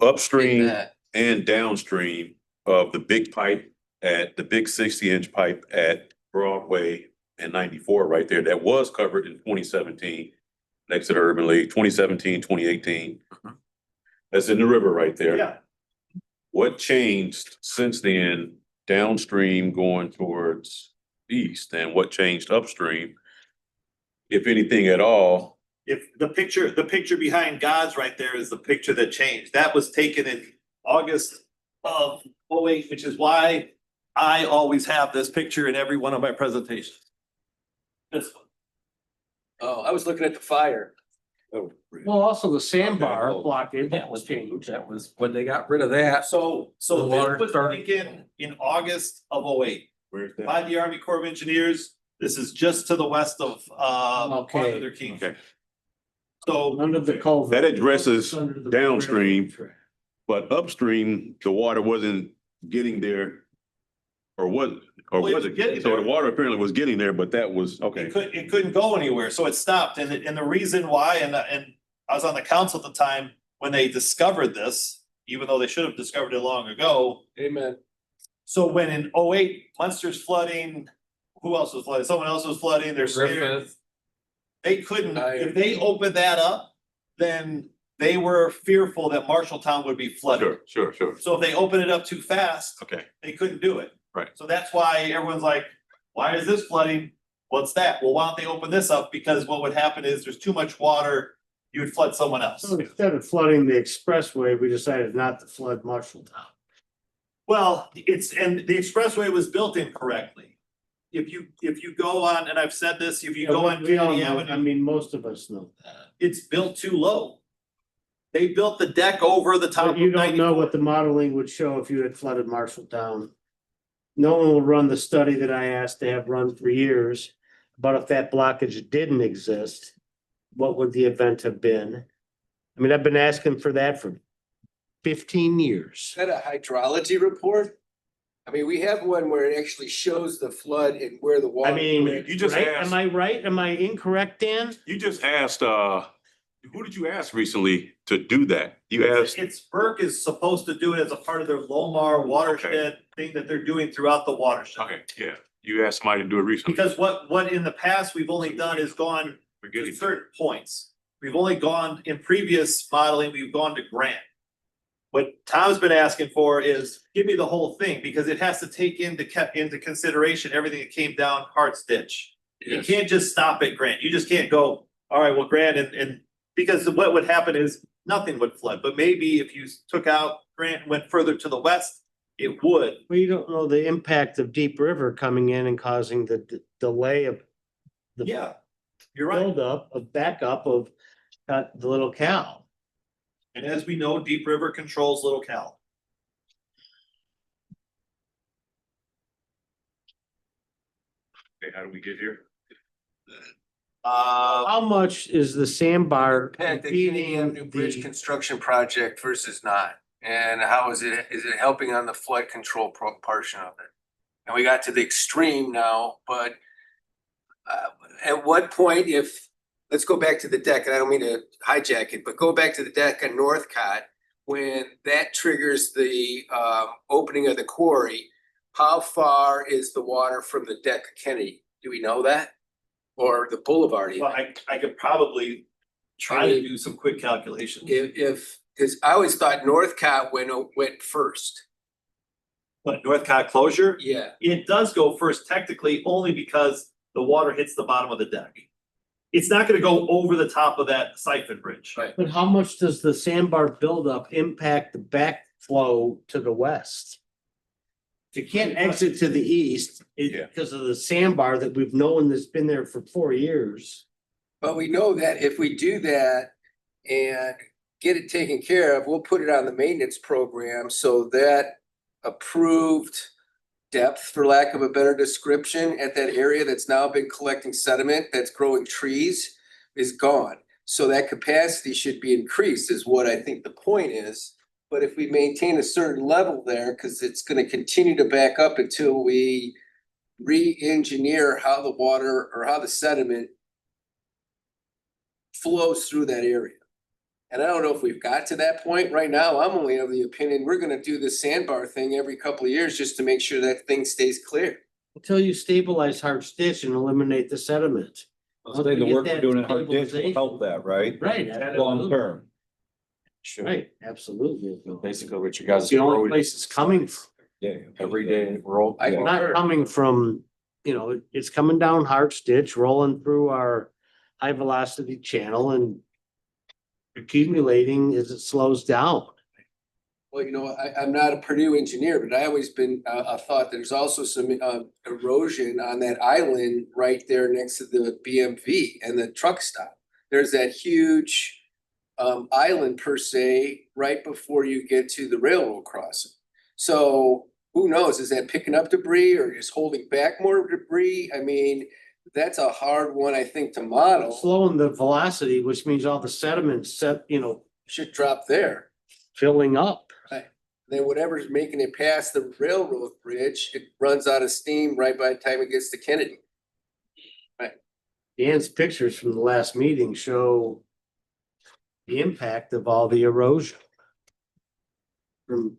upstream that. and downstream of the big pipe the big 60-inch pipe at Broadway and 94 right there, that was covered in 2017. Next to the Urban League, 2017, 2018. That's in the river right there. Yeah, What changed since then downstream going towards east, and what changed upstream? If anything at all? if the picture behind God's right there is the picture that changed. That was taken in August of 08, which is why I always have this picture in every one of my presentations. This one. Oh, I was looking at the fire. Oh, Well, also the sandbar Okay. blockage. That was changed. That was when they got rid of that. So The water this was started- taken in August of 08 Where's that? by the Army Corps of Engineers. This is just to the west of Okay. Luther King. Okay, So Under the culvert. that addresses Under the downstream. railroad track. but upstream, the water wasn't getting there. Or was Well, it was getting So there. the water apparently was getting there, but that was, okay. it couldn't go anywhere, so it stopped, and the reason why, and I was on the council at the time when they discovered this, even though they should have discovered it long ago. Amen. So when in 08, Munster's flooding, who else was flooding? Someone else was flooding, they're scared. Griffith. They couldn't, I- if they opened that up, then they were fearful that Marshalltown would be flooded. Sure. So if they open it up too fast, Okay, they couldn't do it. Right. So that's why everyone's like, why is this flooding? What's that? Well, why don't they open this up? Because what would happen is there's too much water, you would flood someone else. So instead of flooding the expressway, we decided not to flood Marshalltown. Well, and the expressway was built incorrectly. If you go on, and I've said this, if you go on We all Kennedy know, Avenue, I mean, most of us know that. it's built too low. They built the deck over the top But of you don't know 94. what the modeling would show if you had flooded Marshalltown. No one will run the study that I asked to have run for years, but if that blockage didn't exist, what would the event have been? I mean, I've been asking for that for 15 years. Is that a hydrology report? I mean, we have one where it actually shows the flood and where the water. I mean, You just right? asked- Am I right? Am I incorrect, Dan? you just asked, who did you ask recently to do that? You asked, It's Burke is supposed to do it as a part of their Lomar watershed thing that they're doing throughout the watershed. okay, yeah, you asked somebody to do it recently. Because what in the past we've only done is gone We're to getting, certain points. We've only gone, in previous modeling, we've gone to grant. What Tom's been asking for is, give me the whole thing, because it has to take into consideration everything that came down Hart's Ditch. You yes, can't just stop at Grant. You just can't go, all right, well, Grant and because what would happen is nothing would flood, but maybe if you took out Grant and went further to the west, it would. Well, you don't know the impact of Deep River coming in and causing the delay of the Yeah, you're right. buildup of backup of the Little Cal. And as we know, Deep River controls Little Cal. okay, how do we get here? How much is the sandbar Impact the Kennedy Avenue impeding Bridge the, construction project versus not? And how is it helping on the flood control portion of it? And we got to the extreme now, but at what point let's go back to the deck, and I don't mean to hijack it, but go back to the deck on Northcott, when that triggers the opening of the quarry, how far is the water from the deck of Kennedy? Do we know that? Or the boulevard even? Well, I could probably try to do some quick calculations. Cause I always thought Northcott went first. But Northcott closure, Yeah. it does go first technically only because the water hits the bottom of the deck. It's not gonna go over the top of that siphon bridge. Right. but how much does the sandbar buildup impact the backflow to the west? If you can't exit to the east, Yeah. because of the sandbar that we've known that's been there for 4 years. But we know that if we do that and get it taken care of, we'll put it on the maintenance program so that approved depth, for lack of a better description, at that area that's now been collecting sediment, that's growing trees, is gone. So that capacity should be increased is what I think the point is. But if we maintain a certain level there, because it's gonna continue to back up until we re-engineer how the water or how the sediment flows through that area. And I don't know if we've got to that point right now. I'm only of the opinion, we're gonna do this sandbar thing every couple of years just to make sure that thing stays clear. Until you stabilize hard stitch and eliminate the sediment. I'll say the work we're doing in Hard Ditch will help that, right? Right. Long term. Sure. Right, absolutely. Basically what you guys. It's the only place it's coming from. Yeah. Every day roll. I- It's not coming from, it's coming down hard stitch, rolling through our high velocity channel and accumulating as it slows down. Well, I'm not a Purdue engineer, but I always been, thought there's also some, erosion on that island right there next to the BMV and the truck stop. There's that huge, island per se, right before you get to the railroad crossing. So who knows, is that picking up debris or just holding back more debris? I mean, that's a hard one, I think, to model. Slowing the velocity, which means all the sediment Should drop there. filling up. Then whatever's making it past the railroad bridge, it runs out of steam right by the time it gets to Kennedy. Dan's pictures from the last meeting show the impact of all the erosion.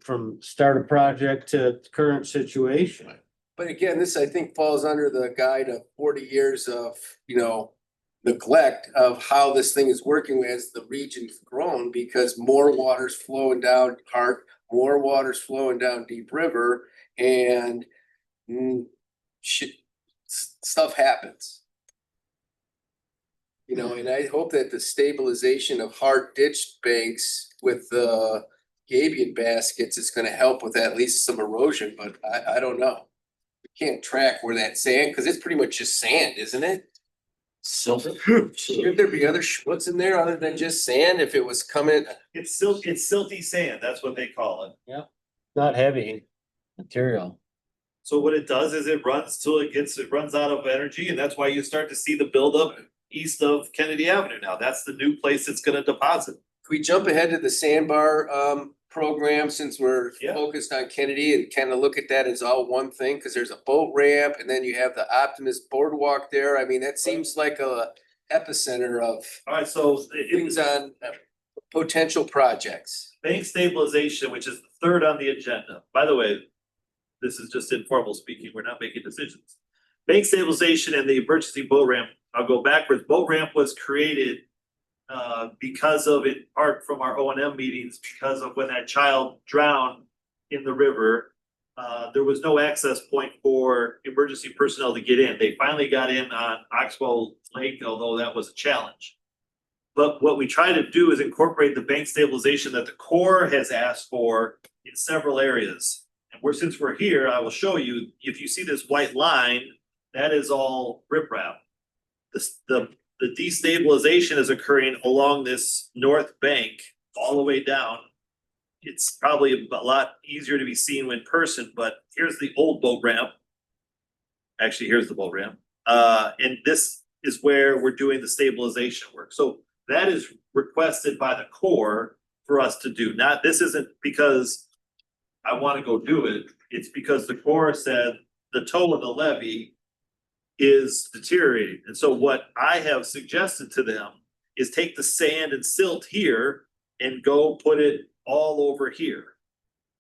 From start of project to current situation. But again, this I think falls under the guide of 40 years of, neglect of how this thing is working as the region's grown, because more water's flowing down Hart, more water's flowing down Deep River, and stuff happens. And I hope that the stabilization of hard ditch banks with the gabion baskets is gonna help with at least some erosion, but I don't know. We can't track where that sand, because it's pretty much just sand, isn't it? Should there be other schmutz in there other than just sand if it was coming? It's silty sand, that's what they call it. Not heavy material. So what it does is it runs till it runs out of energy, and that's why you start to see the buildup east of Kennedy Avenue now. That's the new place it's gonna deposit. Can we jump ahead to the sandbar program since we're Yeah. focused on Kennedy and kind of look at that as all one thing? Because there's a boat ramp and then you have the Optimus boardwalk there. I mean, that seems like a epicenter of Alright, so things on potential projects. bank stabilization, which is the third on the agenda. By the way, this is just informal speaking, we're not making decisions. Bank stabilization and the emergency boat ramp, I'll go backwards. Boat ramp was created because of it, part from our O&M meetings, because of when that child drowned in the river. There was no access point for emergency personnel to get in. They finally got in on Oxbow Lake, although that was a challenge. But what we try to do is incorporate the bank stabilization that the Corps has asked for in several areas. And since we're here, I will show you, if you see this white line, that is all riprap. The destabilization is occurring along this north bank all the way down. It's probably a lot easier to be seen in person, but here's the old boat ramp. Actually, here's the boat ramp. And this is where we're doing the stabilization work. So that is requested by the Corps for us to do. This isn't because I want to go do it. It's because the Corps said the toe of the levee is deteriorating. And so what I have suggested to them is take the sand and silt here and go put it all over here.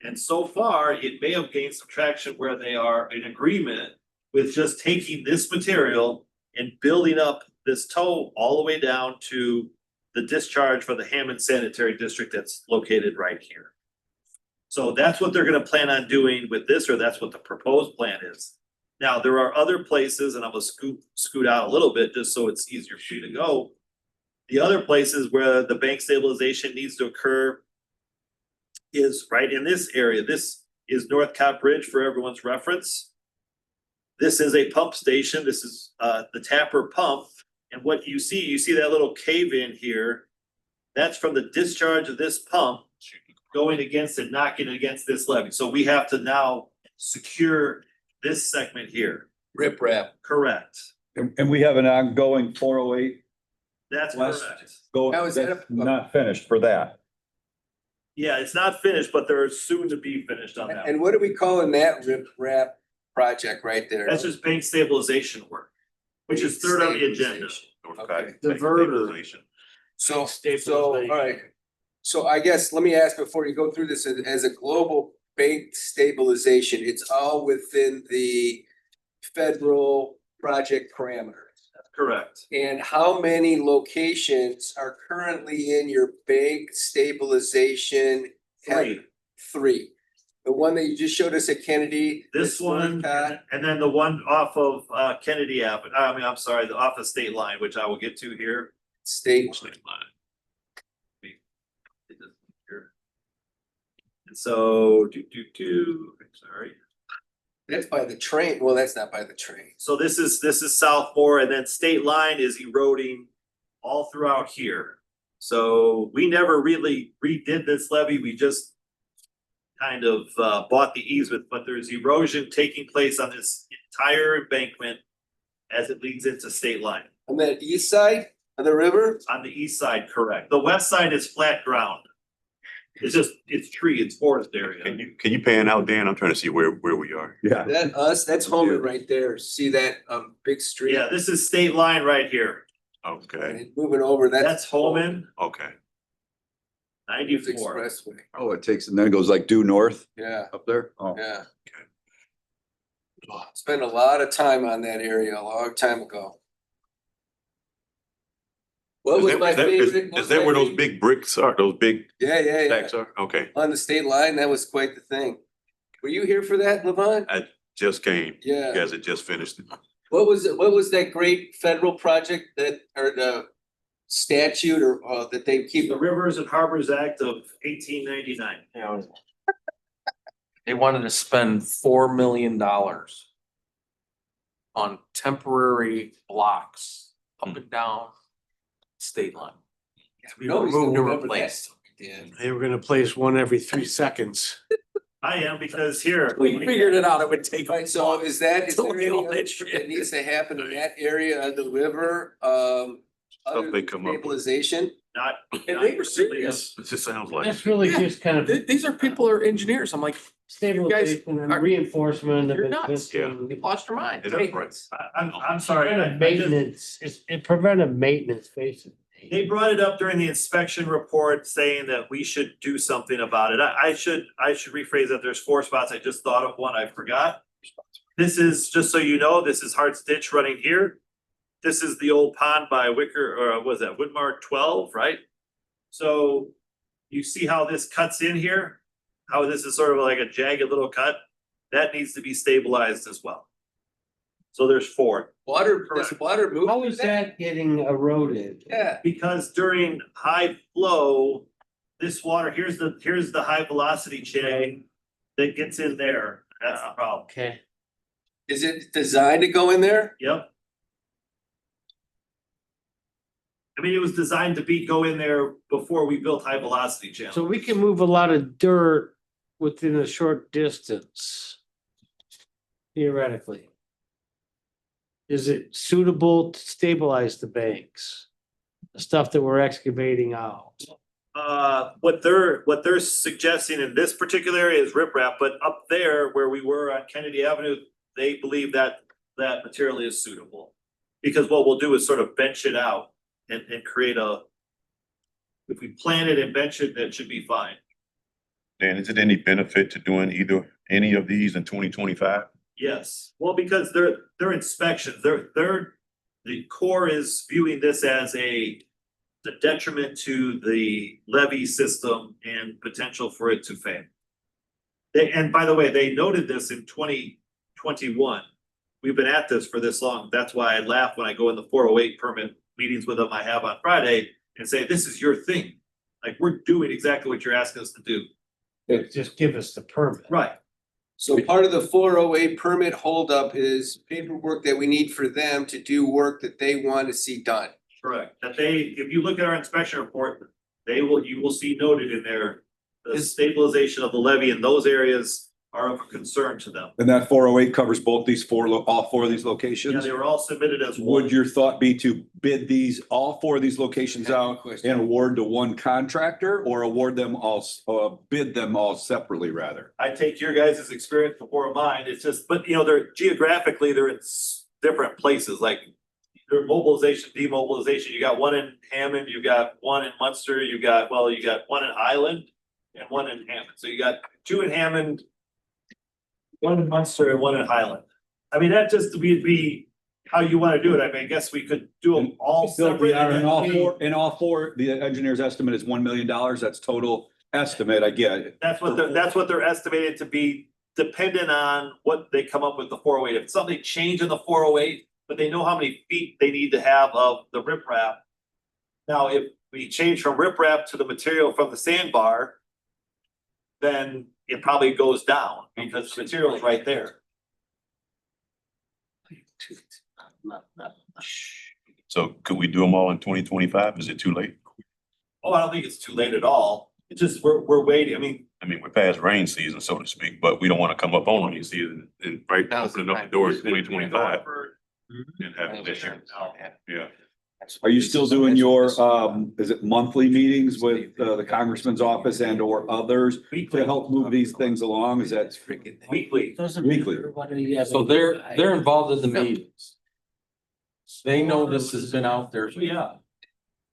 And so far, it may have gained some traction where they are in agreement with just taking this material and building up this toe all the way down to the discharge for the Hammond Sanitary District that's located right here. So that's what they're gonna plan on doing with this, or that's what the proposed plan is. Now, there are other places, and I'm gonna scoot out a little bit just so it's easier for you to go. The other places where the bank stabilization needs to occur is right in this area. This is Northcott Bridge for everyone's reference. This is a pump station. This is the Tapper pump. And what you see that little cave in here, That's from the discharge of this pump going against and knocking against this levee. So we have to now secure this segment here. Rip wrap. Correct. And we have an ongoing 408 That's West. correct. going, Now, is that that's a- not finished for that. Yeah, it's not finished, but they're soon to be finished on that. And what are we calling that rip wrap project right there? That's just bank stabilization work, which is third on the agenda. Okay. Stabilization. So, Stabilization. all right. So I guess, let me ask before you go through this, as a global bank stabilization, it's all within the federal project parameters. Correct. And how many locations are currently in your bank stabilization? Three. Three. The one that you just showed us at Kennedy. This one, Northcott, and then the one off of Kennedy Avenue, I'm sorry, the off of State Line, which I will get to here. State. State Line. And so, sorry. That's by the train. Well, that's not by the train. So this is Southmore, and then State Line is eroding all throughout here. So we never really redid this levee, we just kind of bought the easement, but there's erosion taking place on this entire embankment as it leads into State Line. On the east side of the river? On the east side, correct. The west side is flat ground. It's tree, it's forest area. Can you pan out, Dan? I'm trying to see where we are. Yeah. That's Holman right there. See that big street? Yeah, this is State Line right here. Okay, And moving over, That's Holman, okay. 94. Expressway. Oh, it takes, and then it goes like due north Yeah, up there? Oh. yeah. Spent a lot of time on that area a long time ago. What Is was that- my is that- favorite? Is that where those big bricks are, those big Yeah, yeah, yeah. stacks are? Okay, On the state line, that was quite the thing. Were you here for that, Levon? just came. Yeah. You guys had just finished it. What was that great federal project that, or the statute or that they keep? The Rivers and Harbors Act of 1899. You know, they wanted to spend $4 million on temporary blocks up and down State Line. We always Moved to remember that. replace. Yeah. They were gonna place one every 3 seconds. I am because here. We figured it out, it would take. Right, so is there Till any all other that shit shit. that needs to happen in that area of the river, other they than come up with. stabilization? Not. And they were serious. It just sounds like. That's really Yeah. just kind of These are people who are engineers. I'm like, stabilization and are- reinforcement of you're nuts. existing. you lost your mind. Is that right? I'm sorry. Preventive maintenance, it's preventive maintenance, basically. They brought it up during the inspection report saying that we should do something about it. I should rephrase that. There's 4 spots. I just thought of one. I forgot. This is, just so you know, this is Hart's Ditch running here. This is the old pond by Wicker, or what was that, Woodmark 12, right? So you see how this cuts in here? How this is sort of like a jagged little cut? That needs to be stabilized as well. So there's 4. Does Correct. water move? How through is that getting eroded? Yeah, Because during high flow, this water, here's the high velocity chain that gets in there. That's the problem. Okay. is it designed to go in there? Yep. I mean, it was designed to go in there before we built high velocity channel. So we can move a lot of dirt within a short distance. Theoretically. Is it suitable to stabilize the banks? The stuff that we're excavating out? What they're suggesting in this particular area is riprap, but up there where we were on Kennedy Avenue, they believe that material is suitable. Because what we'll do is sort of bench it out and create if we plant it and bench it, that should be fine. Dan, is it any benefit to doing any of these in 2025? Yes, well, because they're inspections, the Corps is viewing this as the detriment to the levee system and potential for it to fail. And by the way, they noted this in 2021. We've been at this for this long. That's why I laugh when I go in the 408 permit meetings with them I have on Friday and say, this is your thing. Like, we're doing exactly what you're asking us to do. Just give us the permit. Right. So part of the 408 permit holdup is paperwork that we need for them to do work that they want to see done. Correct. That if you look at our inspection report, you will see noted in there, the stabilization of the levee in those areas are of concern to them. And that 408 covers both these all four of these Yeah, locations? they were all submitted as one. Would your thought be to bid all four of these locations out and award to one contractor, or award them all, bid them all separately rather? I take your guys' experience before mine, it's just, but you know, they're geographically, they're in different places, like their mobilization, demobilization, you got one in Hammond, you got one in Munster, you got one in Highland and one in Hammond, so you got two in Hammond, one in Munster and one in Highland. I mean, that just would be how you wanna do it, I mean, I guess we could do them all separate. In all four, the engineer's estimate is $1 million, that's total estimate, I get it. That's what they're estimated to be, dependent on what they come up with the 408. If something change in the 408, but they know how many feet they need to have of the riprap. Now, if we change from riprap to the material from the sandbar, then it probably goes down because the material is right there. So could we do them all in 2025? Is it too late? Oh, I don't think it's too late at all. It's just, we're waiting. I mean, we're past rain season, so to speak, but we don't wanna come up on rain season and opening up the doors 2025 and have it this year. Yeah. Are you still doing your, is it monthly meetings with the congressman's office and or others to help move these things along? Is that Weekly. weekly? So they're involved in the meetings. They know this has been out there. Yeah.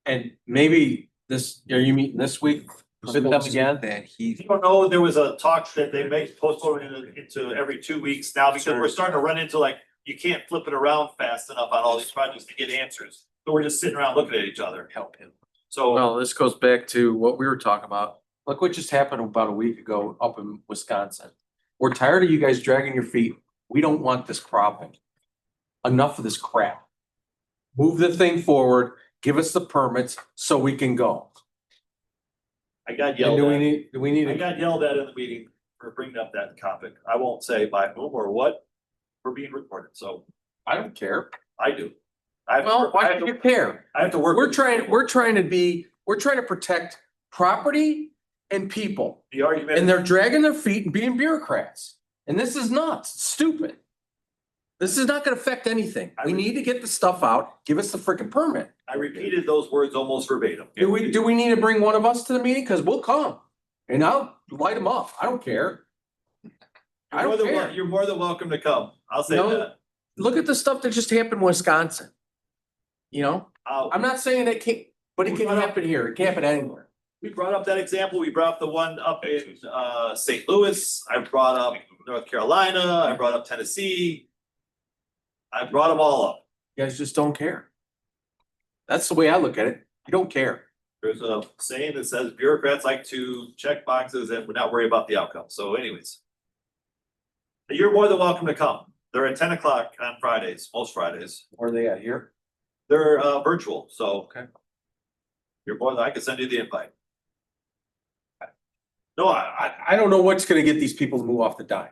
And maybe are you meeting this week? With them again? You don't know, there was a talk that they may postpone into every 2 weeks now because we're starting to run into like, you can't flip it around fast enough on all these projects to get answers. So we're just sitting around looking at each other. Help him. So, Well, this goes back to what we were talking about. Look what just happened about a week ago up in Wisconsin. We're tired of you guys dragging your feet. We don't want this cropping. Enough of this crap. Move the thing forward, give us the permits so we can go. I got And yelled do we at. need, I got yelled at in the meeting for bringing up that topic. I won't say by whom or what. We're being recorded, so I don't care. I do. Well, why do you care? I have to work. We're trying to protect property and people. The argument. And they're dragging their feet and being bureaucrats. And this is nuts, It's stupid. This is not gonna affect anything. We need to get the stuff out, give us the freaking permit. I repeated those words almost verbatim. Do we need to bring one of us to the meeting? Cause we'll come. And I'll light them up. I don't care. I don't care. You're more than welcome to come. I'll say No. that. Look at the stuff that just happened in Wisconsin. You know, I'm not saying it can't, but it can happen here. It can happen anywhere. We brought up that example. We brought up the one up in St. Louis. I brought up North Carolina. I brought up Tennessee. I brought them all up. You guys just don't care. That's the way I look at it. You don't care. There's a saying that says bureaucrats like to check boxes and not worry about the outcome. So anyways. You're more than welcome to come. They're at 10 o'clock on Fridays, most Fridays. Where are they at here? They're virtual, so. Okay. You're more than, I can send you the invite. No, I don't know what's gonna get these people to move off the dime.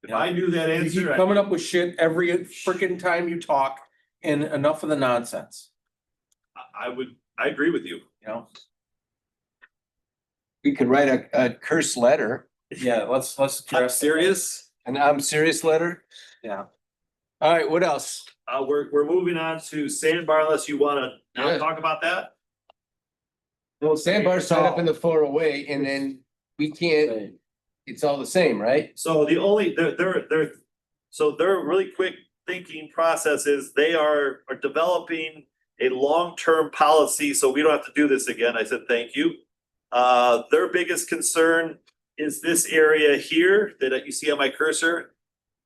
if I knew that You keep answer, coming up with shit every freaking time you talk and enough of the nonsense, I agree with you. you know? We could write a curse letter, Yeah, let's I'm address. serious. an I'm serious letter. Yeah. All right, what else? We're moving on to sandbar unless you wanna Yeah. not talk about that. Well, sandbar's tied up in the 408 and then we can't, it's all the same, right? So the only, so their really quick thinking process is they are developing a long-term policy, so we don't have to do this again. I said, thank you. Their biggest concern is this area here that you see on my cursor.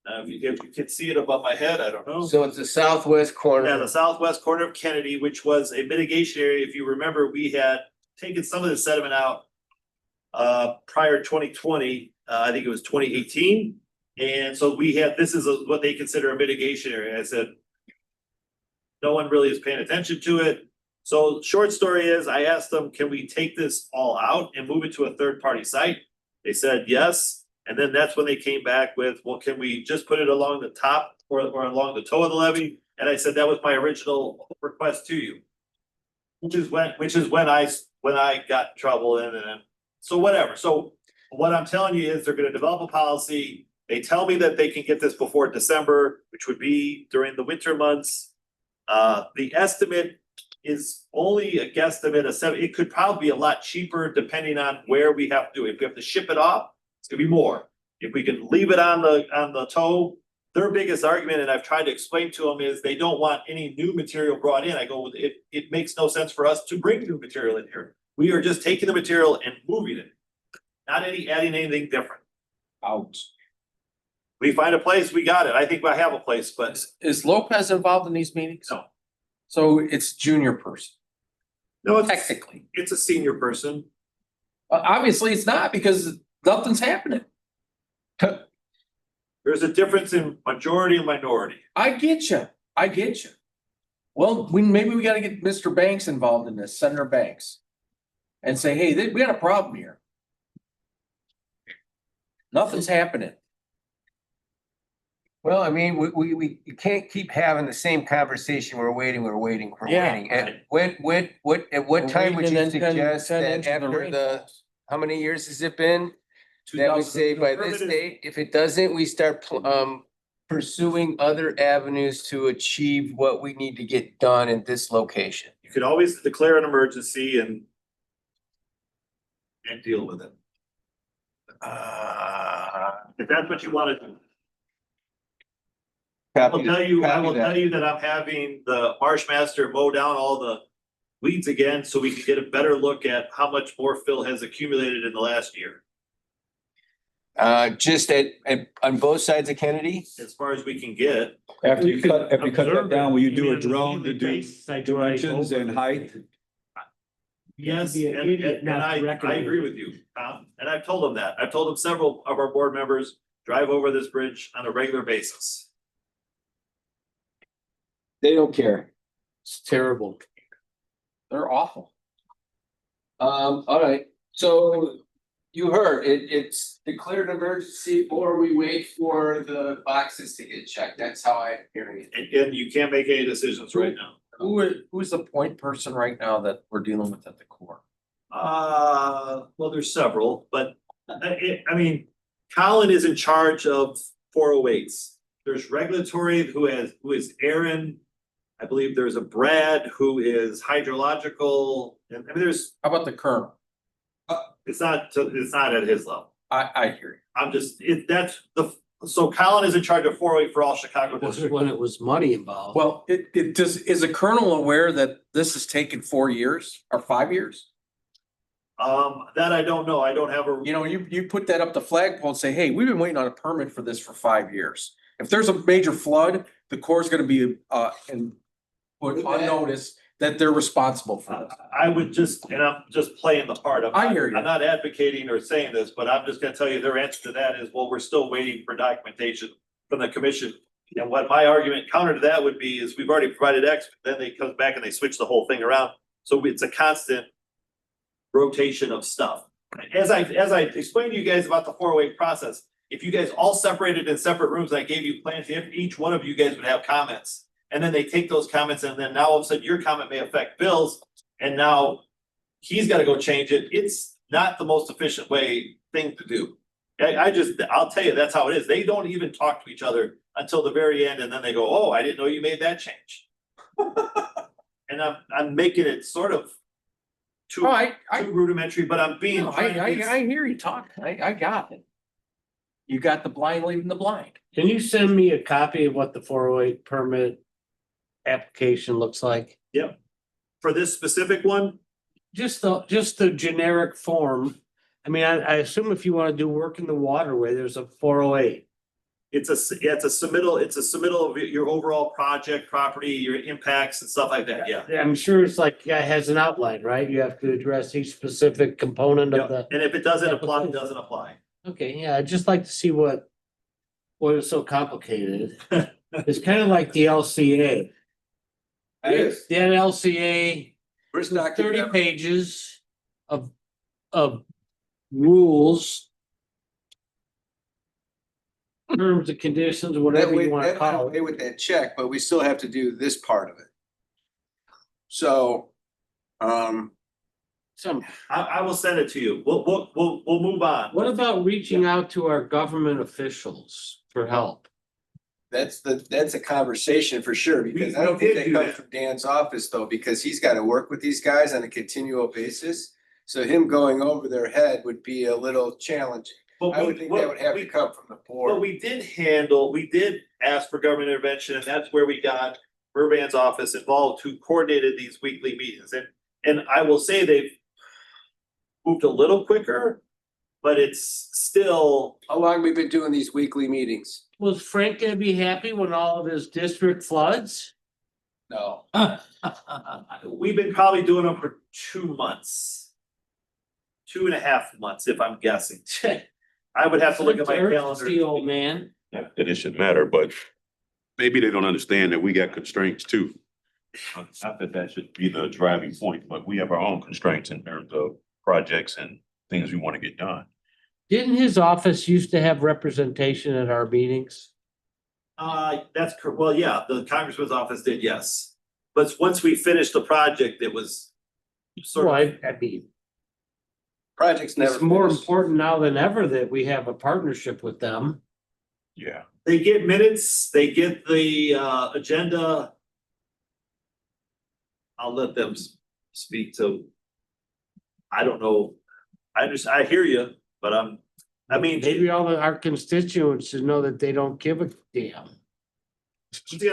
If you can see it above my head, I don't know. So it's the southwest Yeah, corner. the southwest corner of Kennedy, which was a mitigation area. If you remember, we had taken some of the sediment out prior to 2020, I think it was 2018. And so we had, this is what they consider a mitigation area. I said, no one really is paying attention to it. So short story is, I asked them, can we take this all out and move it to a third-party site? They said yes. And then that's when they came back with, well, can we just put it along the top or along the toe of the levee? And I said, that was my original request to you. Which is when I got in trouble and so whatever. So what I'm telling you is they're gonna develop a policy. They tell me that they can get this before December, which would be during the winter months. The estimate is only a guesstimate of it could probably be a lot cheaper depending on where we have to do it. If we have to ship it off, it's gonna be more. If we can leave it on the tow, their biggest argument, and I've tried to explain to them, is they don't want any new material brought in. I go, it makes no sense for us to bring new material in here. We are just taking the material and moving it, not adding anything different. Out. We find a place, we got it. I think I have a place, but Is Lopez involved in these meetings? No. So it's junior person, no, it's technically. a senior person. Obviously, it's not because nothing's happening. There's a difference in majority and minority. I get you. I get you. Well, maybe we gotta get Mr. Banks involved in this, Senator Banks. And say, hey, we got a problem here. Nothing's happening. Well, I mean, we you can't keep having the same conversation. We're waiting. Yeah. And at what time would waiting you and then suggest ten that inches of after rain the, falls. how many years has it been? That we say by this date, if it doesn't, we start pursuing other avenues to achieve what we need to get done in this location. You could always declare an emergency and deal with it. If that's what you wanna do. I will tell you that I'm having the marsh master mow down all the weeds again, so we can get a better look at how much more fill has accumulated in the last year, Just on both sides of Kennedy. as far as we can get. After you cut that Observe down, will you do a mean, on drone to daily do basis, I drive dimensions over and it. height? Yes, You'd be an idiot not to I recognize agree it. with you, Tom, and I've told them that. I've told them several of our board members drive over this bridge on a regular basis. They don't care. It's terrible. They're awful. All right, so you heard it's declared an emergency or we wait for the boxes to get checked. That's how I'm hearing it. And you can't make any decisions right now. Who's the point person right now that we're dealing with at the core? Well, there's several, but I mean, Colin is in charge of 408s. There's regulatory who is Aaron. I believe there's a Brad who is hydrological, and I mean, there's, How about the colonel? it's not at his level. I hear you. I'm just, so Colin is in charge of 408 for all Chicago That's districts. when it was money involved. Well, is the colonel aware that this has taken 4 years or 5 years? That I don't know. I don't have a. You know, you put that up the flagpole and say, hey, we've been waiting on a permit for this for 5 years. If there's a major flood, the Corps is gonna be put on notice that they're responsible for this. I would just, and I'm just playing the part of. I hear you. I'm not advocating or saying this, but I'm just gonna tell you their answer to that is, well, we're still waiting for documentation from the commission. And what my argument counter to that would be is we've already provided X, then they come back and they switch the whole thing around. So it's a constant rotation of stuff. As I explained to you guys about the 408 process, if you guys all separated in separate rooms, I gave you plans, if each one of you guys would have comments. And then they take those comments and then now all of a sudden your comment may affect Bill's and now he's gotta go change it. It's not the most efficient thing to do. I'll tell you, that's how it is. They don't even talk to each other until the very end and then they go, oh, I didn't know you made that change. And I'm making it sort of too too rudimentary, but I'm being. I hear you talk. I got it. You got the blind leading the blind. Can you send me a copy of what the 408 permit application looks like? Yep. For this specific one, Just the generic form. I mean, I assume if you want to do work in the waterway, there's a 408. it's a submittal of your overall project, property, your impacts and stuff like that, yeah. I'm sure it's like, it has an outline, right? You have to address each specific component of the. And if it doesn't apply, it doesn't apply. Okay, yeah, I'd just like to see what is so complicated. It's kind of like the LCA. It is. The LCA, Where's not 30 pages of rules. Terms and conditions, whatever you want to call it. With that check, but we still have to do this part of it. So, Some, I will send it to you. We'll move on. what about reaching out to our government officials for help? That's a conversation for sure, because I We don't think did that do comes that. from Dan's office though, because he's gotta work with these guys on a continual basis. So him going over their head would be a little challenging. But I would think that would have to come from the But board. we did ask for government intervention, and that's where we got Burban's office involved, who coordinated these weekly meetings. And I will say they've moved a little quicker, but it's still, How long we been doing these weekly meetings? Was Frank gonna be happy when all of his district floods? No. we've been probably doing them for 2 months. 2.5 months, if I'm guessing. I would have to look at my calendar. The old man. Not that it should matter, but maybe they don't understand that we got constraints too. Not that that should be the driving point, but we have our own constraints in terms of projects and things we want to get done. Didn't his office used to have representation at our meetings? Well, yeah, the congressman's office did, yes. But once we finished the project, it was sort Well, of, I mean, Projects never. it's more finished. important now than ever that we have a partnership with them. Yeah. they get minutes, they get the agenda. I'll let them speak to. I don't know. I hear you, but I mean, Maybe all of our constituents should know that they don't give a damn.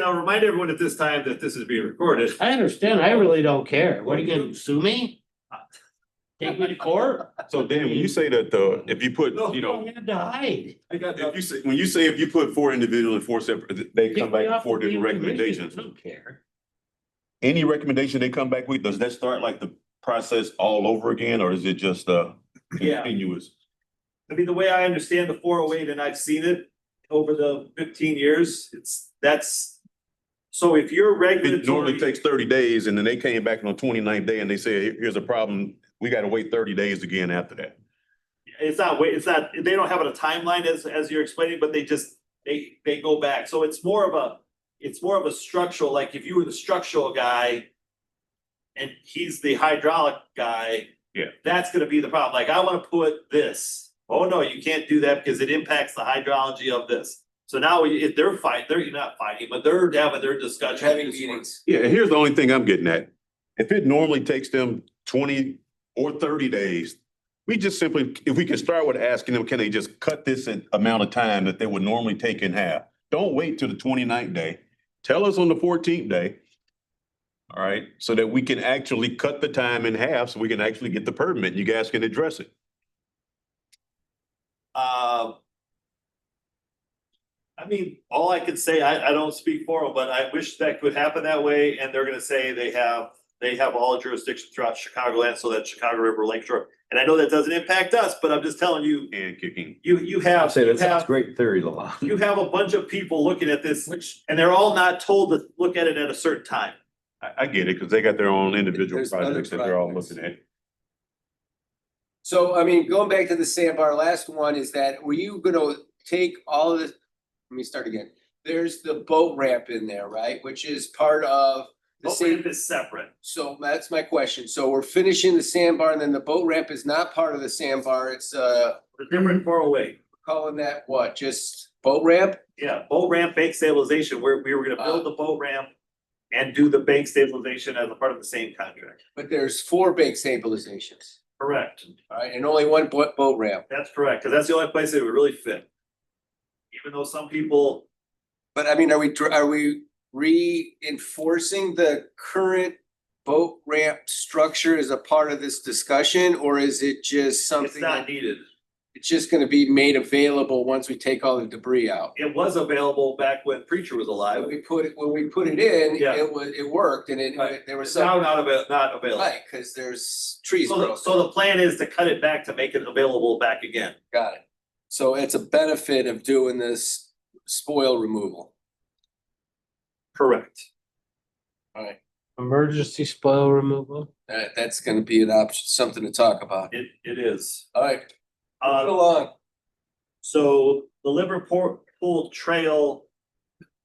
I'll remind everyone at this time that this is being recorded. I understand, I really don't care. What are you gonna sue me? Take me to court? So Dan, when you say that, if you put, you know, I'm gonna hide. if you say, when you say if you put 4 individuals and 4 separate, they come Kick me back with off 4 the different damn commission. recommendations. I don't care. Any recommendation they come back with, does that start like the process all over again, or is it just Yeah. continuous? I mean, the way I understand the 408, and I've seen it over the 15 years, that's. So if you're It normally regulatory, takes 30 days and then they came back on the 29th day and they say, here's a problem. We gotta wait 30 days again after that. it's not, they don't have a timeline as you're explaining, but they just, they go back. So it's more of a structural, like if you were the structural guy and he's the hydraulic guy. Yeah. That's gonna be the problem. Like, I wanna put this. Oh, no, you can't do that because it impacts the hydrology of this. So now if they're not fighting, but they're having their discussion. Having meetings. Yeah, here's the only thing I'm getting at. If it normally takes them 20 or 30 days, we just simply, if we can start with asking them, can they just cut this amount of time that they would normally take in half? Don't wait till the 29th day. Tell us on the 14th day. All right, so that we can actually cut the time in half, so we can actually get the permit. You guys can address it. I mean, all I could say, I don't speak for them, but I wish that could happen that way, and they're gonna say they have all jurisdictions throughout Chicagoland, so that Chicago River Lakeshore. And I know that doesn't impact us, but I'm just telling you, And kicking. you have, great theory, Lamont. you have a bunch of people looking at this, Which, and they're all not told to look at it at a certain time. I get it, because they got their own individual There's other projects that they're all projects. looking at. So, I mean, going back to the sandbar, last one is that, were you gonna take all of this? Let me start again. There's the boat ramp in there, right? Which is part of the Boat same. ramp is separate. So that's my question. So we're finishing the sandbar and then the boat ramp is not part of the sandbar. It's The different 408. calling that what? Just boat ramp? Yeah, boat ramp, bank stabilization, where we were gonna build the boat ramp and do the bank stabilization as a part of the same contract. But there's 4 bank stabilizations, Correct. all right, and only 1 boat ramp. That's correct, because that's the only place it would really fit. Even though some people, But I mean, are we reinforcing the current boat ramp structure as a part of this discussion? Or is it just it's something not that needed. it's just gonna be made available once we take all the debris out? It was available back when Preacher was alive. When we put it in, Yeah. it worked and Right. there was It's now some, not available. right, cause there's trees. So the plan is to cut it back to make it available back again. Got it. So it's a benefit of doing this spoil removal. Correct. Alright, emergency spoil removal. that's gonna be an option, something to talk about. It is. Alright, move Uh, along. so the Liverpool Trail,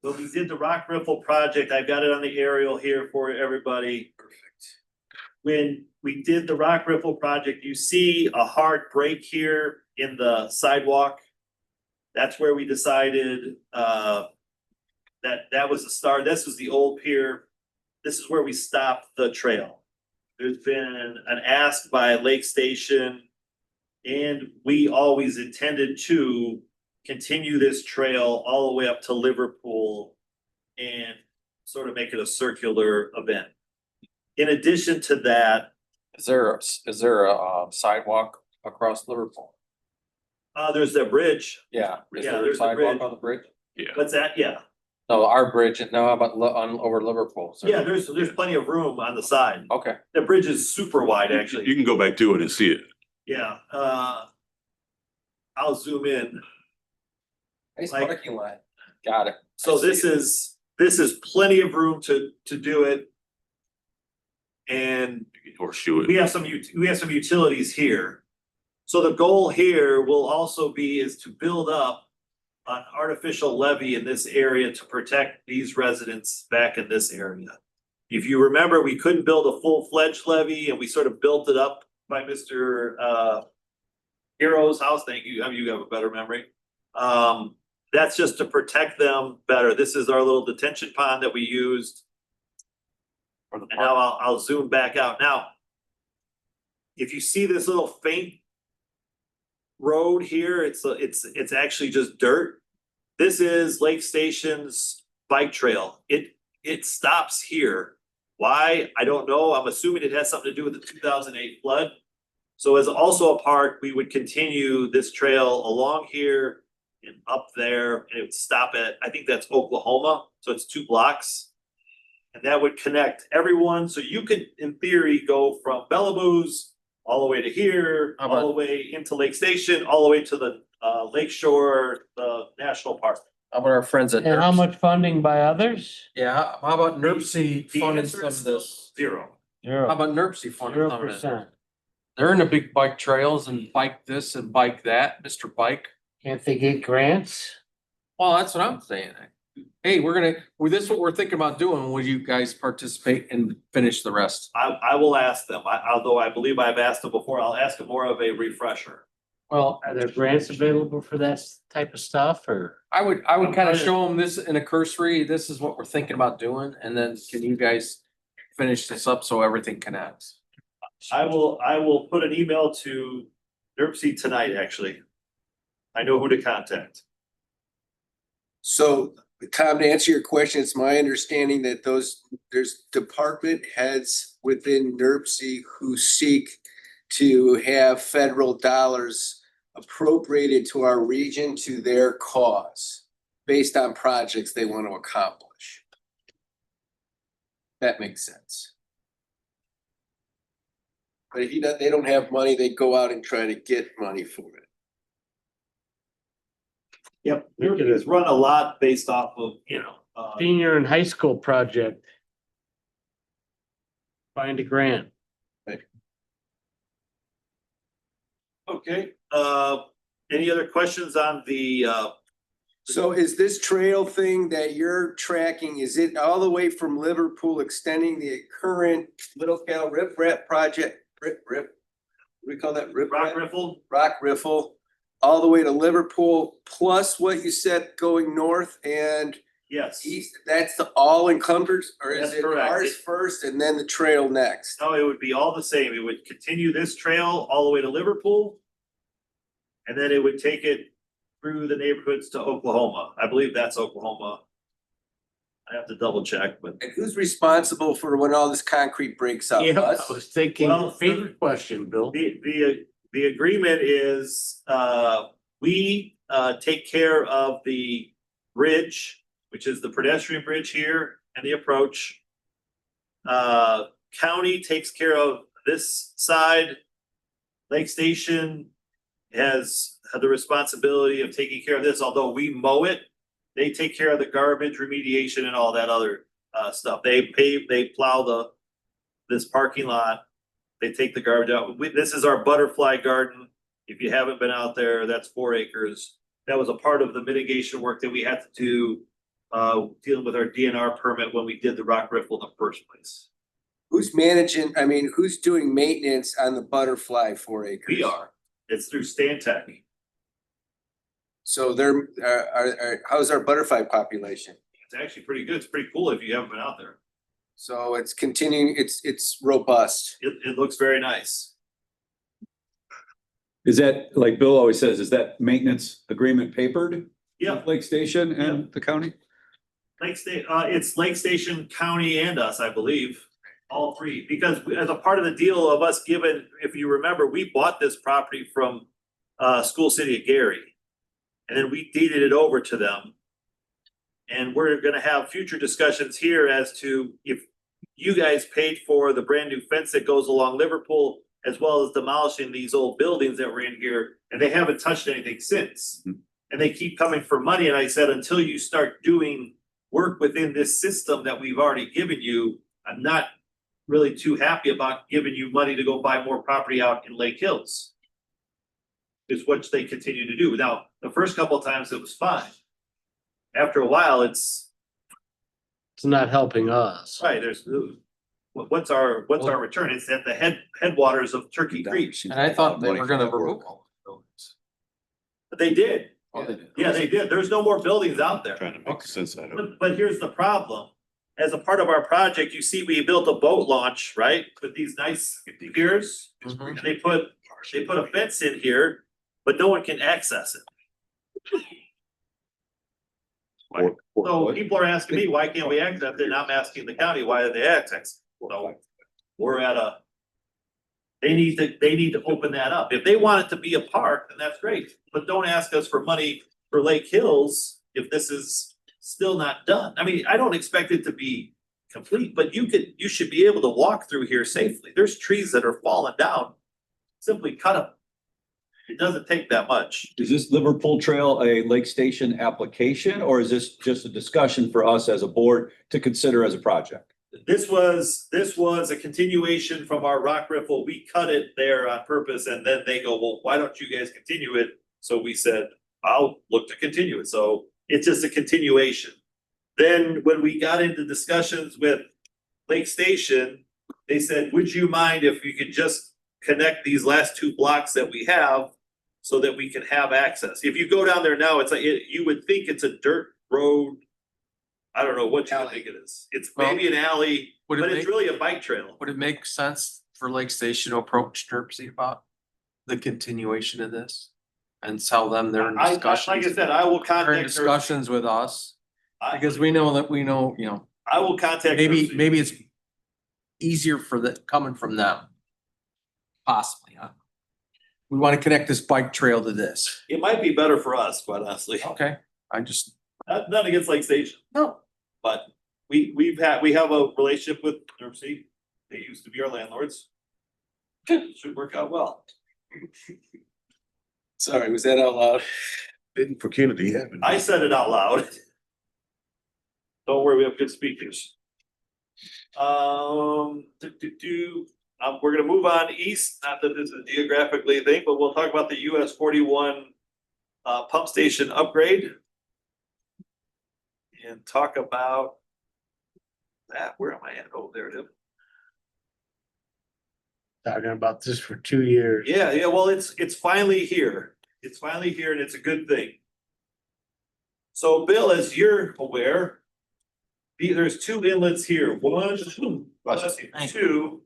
when we did the Rock Riffle project, I've got it on the aerial here for everybody. Perfect. when we did the rock riffle project, you see a hard break here in the sidewalk. That's where we decided, that was the start. This was the old pier. This is where we stopped the trail. There's been an ask by Lake Station, and we always intended to continue this trail all the way up to Liverpool and sort of make it a circular event. In addition to that, Is there a sidewalk across Liverpool? there's the bridge. Yeah. Is Yeah, there a there's a sidewalk bridge. on the bridge? Yeah. What's that? Yeah. No, our bridge, no, how about on over Liverpool? So- Yeah, there's plenty of room on the side. Okay, The bridge is super wide, actually. You can go back to it and see it. Yeah, I'll zoom in. nice Like- parking lot. Got it. So I see this it. is plenty of room to do it. And Horseshoe it. we have some utilities here. So the goal here will also be is to build up an artificial levee in this area to protect these residents back in this area. If you remember, we couldn't build a full-fledged levee and we sort of built it up by Mr. Hero's house. Thank you. You have a better memory. That's just to protect them better. This is our little detention pond that we used. For the And now I'll zoom back out. Now, if you see this little faint road here, it's actually just dirt. This is Lake Station's bike trail. It stops here. Why? I don't know. I'm assuming it has something to do with the 2008 flood. So as also a park, we would continue this trail along here and up there, and it would stop at, I think that's Oklahoma. So it's 2 blocks. And that would connect everyone. So you could, in theory, go from Bellaboos all the way to here, How all about- the way into Lake Station, all the way to the Lake Shore, the national park. How about our friends at And how NERC? much funding by others? Yeah, how about NERC The funding answer some is of still this? 0. How about NERC funding some of this? 0%. They're in the big bike trails and bike this and bike that, Mr. Bike. Can't they get grants? Well, that's what I'm saying. Hey, this is what we're thinking about doing. Will you guys participate and finish the rest? I will ask them. Although I believe I've asked them before, I'll ask them more of a refresher. Well, Are there grants available for that type of stuff or? I would kind of show them this in a cursory, this is what we're thinking about doing, and then can you guys finish this up so everything connects? I will put an email to NERC tonight, actually. I know who to contact. So, Tom, to answer your question, it's my understanding that there's department heads within NERC who seek to have federal dollars appropriated to our region to their cause based on projects they want to accomplish. That makes sense. But if they don't have money, they go out and try to get money for it. Yep, NERC is run a lot based off of, Senior and high school project. Find a grant. okay, any other questions on the, So is this trail thing that you're tracking, is it all the way from Liverpool extending the current Little Cal Rip Rap project, what do we call that? rock riffle? Rock Riffle, all the way to Liverpool, plus what you said going north and Yes. east, that's all encompassed, or is That's it correct. ours first and then the trail next? No, it would be all the same. It would continue this trail all the way to Liverpool. And then it would take it through the neighborhoods to Oklahoma. I believe that's Oklahoma. I have to double check, but And who's responsible for when all this concrete breaks up? Yeah, Us? I was thinking, Well, favorite question, Bill. the agreement is, we take care of the bridge, which is the pedestrian bridge here and the approach. County takes care of this side. Lake Station has had the responsibility of taking care of this, although we mow it. They take care of the garbage remediation and all that other stuff. They plow this parking lot. They take the garbage out. This is our butterfly garden. If you haven't been out there, that's 4 acres. That was a part of the mitigation work that we had to do dealing with our DNR permit when we did the rock riffle in the first place. Who's managing, I mean, who's doing maintenance on the butterfly 4 acres? We are. It's through Stantec. So they're, how's our butterfly population? It's actually pretty good. It's pretty cool if you haven't been out there. So it's continuing, it's robust. It looks very nice. Is that, like Bill always says, is that maintenance agreement papered? Yeah. with Lake Station and the county? It's Lake Station County and us, I believe, all three, because as a part of the deal of us given, if you remember, we bought this property from School City of Gary. And then we deeded it over to them. And we're gonna have future discussions here as to if you guys paid for the brand new fence that goes along Liverpool, as well as demolishing these old buildings that were in here, and they haven't touched anything since. And they keep coming for money, and I said, until you start doing work within this system that we've already given you, I'm not really too happy about giving you money to go buy more property out in Lake Hills. Is what they continue to do. Now, the first couple of times it was fine. After a while, it's not helping us. right, there's what's our return? It's at the headwaters of Turkey Creek. And I thought they were gonna remove all the buildings. But they did. Oh, they did. Yeah, they did. There's no more buildings out there. Trying to make sense out of it. But here's the problem. As a part of our project, you see, we built a boat launch, right? With these nice piers. Mhm. And they put a fence in here, but no one can access it. So people are asking me, why can't we access it? And I'm asking the county, why are they access? So we're at they need to open that up. If they want it to be a park, then that's great. But don't ask us for money for Lake Hills if this is still not done. I mean, I don't expect it to be complete, but you should be able to walk through here safely. There's trees that are falling down. Simply cut them. It doesn't take that much. Is this Liverpool Trail a Lake Station application, or is this just a discussion for us as a board to consider as a project? This was a continuation from our rock riffle. We cut it there on purpose, and then they go, well, why don't you guys continue it? So we said, I'll look to continue it. So it's just a continuation. Then when we got into discussions with Lake Station, they said, would you mind if we could just connect these last two blocks that we have so that we can have access? If you go down there now, it's like, you would think it's a dirt road. I don't know what you would think it is. It's maybe an alley, Would but it it's make, really a bike trail. would it make sense for Lake Station to approach Terpsey about the continuation of this? And tell them they're in Like I discussions, said, I will they're in contact her. discussions with us, because we know, you know, I will contact. maybe it's easier for the, coming from them. Possibly, huh? We want to connect this bike trail to this. It might be better for us, quite honestly. Okay, I just, Not against Lake Station, no, but we have a relationship with Terpsey. They used to be our landlords. Should work out well. Sorry, was that out loud? Didn't for Kennedy happen. I said it out loud. Don't worry, we have good speakers. We're gonna move on east, not that this is a geographically thing, but we'll talk about the US 41 pump station upgrade. And talk about that. Where am I at? Oh, there it is. Talking about this for 2 years. Yeah, well, it's finally here. It's finally here and it's a good thing. So Bill, as you're aware, there's two inlets here. One, two.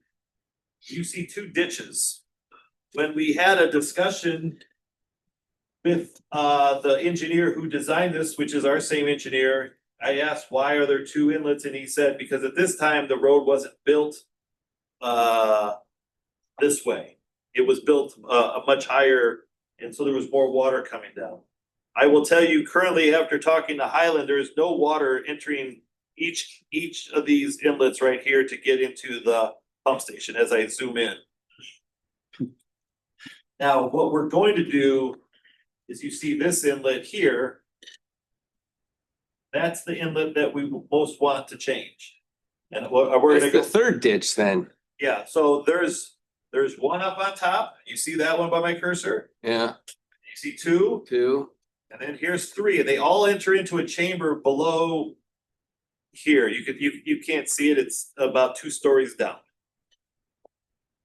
You see two ditches. When we had a discussion with the engineer who designed this, which is our same engineer, I asked, why are there two inlets? And he said, because at this time, the road wasn't built this way. It was built a much higher, and so there was more water coming down. I will tell you currently, after talking to Highland, there is no water entering each of these inlets right here to get into the pump station as I zoom in. Now, what we're going to do is you see this inlet here. That's the inlet that we most want to change. And we're gonna It's go. the third ditch then. Yeah, so there's one up on top. You see that one by my cursor? Yeah, You see two, two. and then here's three, and they all enter into a chamber below here. You can't see it. It's about 2 stories down.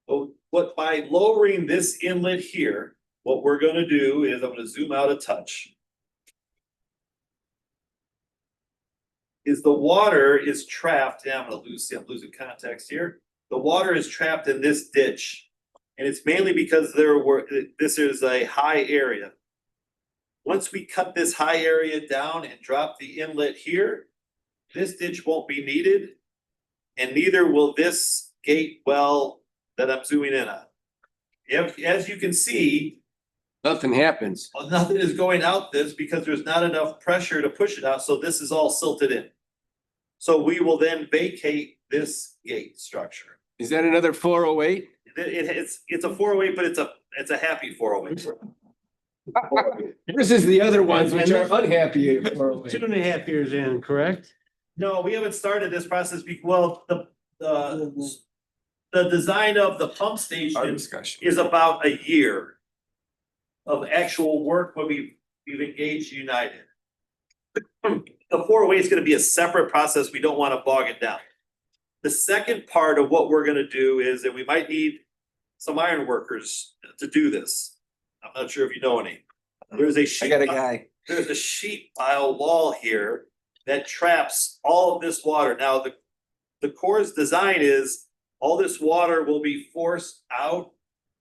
What by lowering this inlet here, what we're gonna do is I'm gonna zoom out a touch. Is the water is trapped, and I'm losing context here. The water is trapped in this ditch. And it's mainly because this is a high area. Once we cut this high area down and drop the inlet here, this ditch won't be needed. And neither will this gate well that I'm zooming in on. As you can see, Nothing happens. nothing is going out this because there's not enough pressure to push it out, so this is all silted in. So we will then vacate this gate structure. Is that another 408? It's a 408, but it's a happy 408. This is the other ones which are unhappy. 2.5 years in, correct? No, we haven't started this process well, the design of the pump Our station discussion. is about a year of actual work when we've engaged United. The 408 is gonna be a separate process. We don't wanna bog it down. The second part of what we're gonna do is that we might need some iron workers to do this. I'm not sure if you know any. There's a sheet. I got a guy. There's a sheet pile wall here that traps all of this water. Now, the Corps' design is all this water will be forced out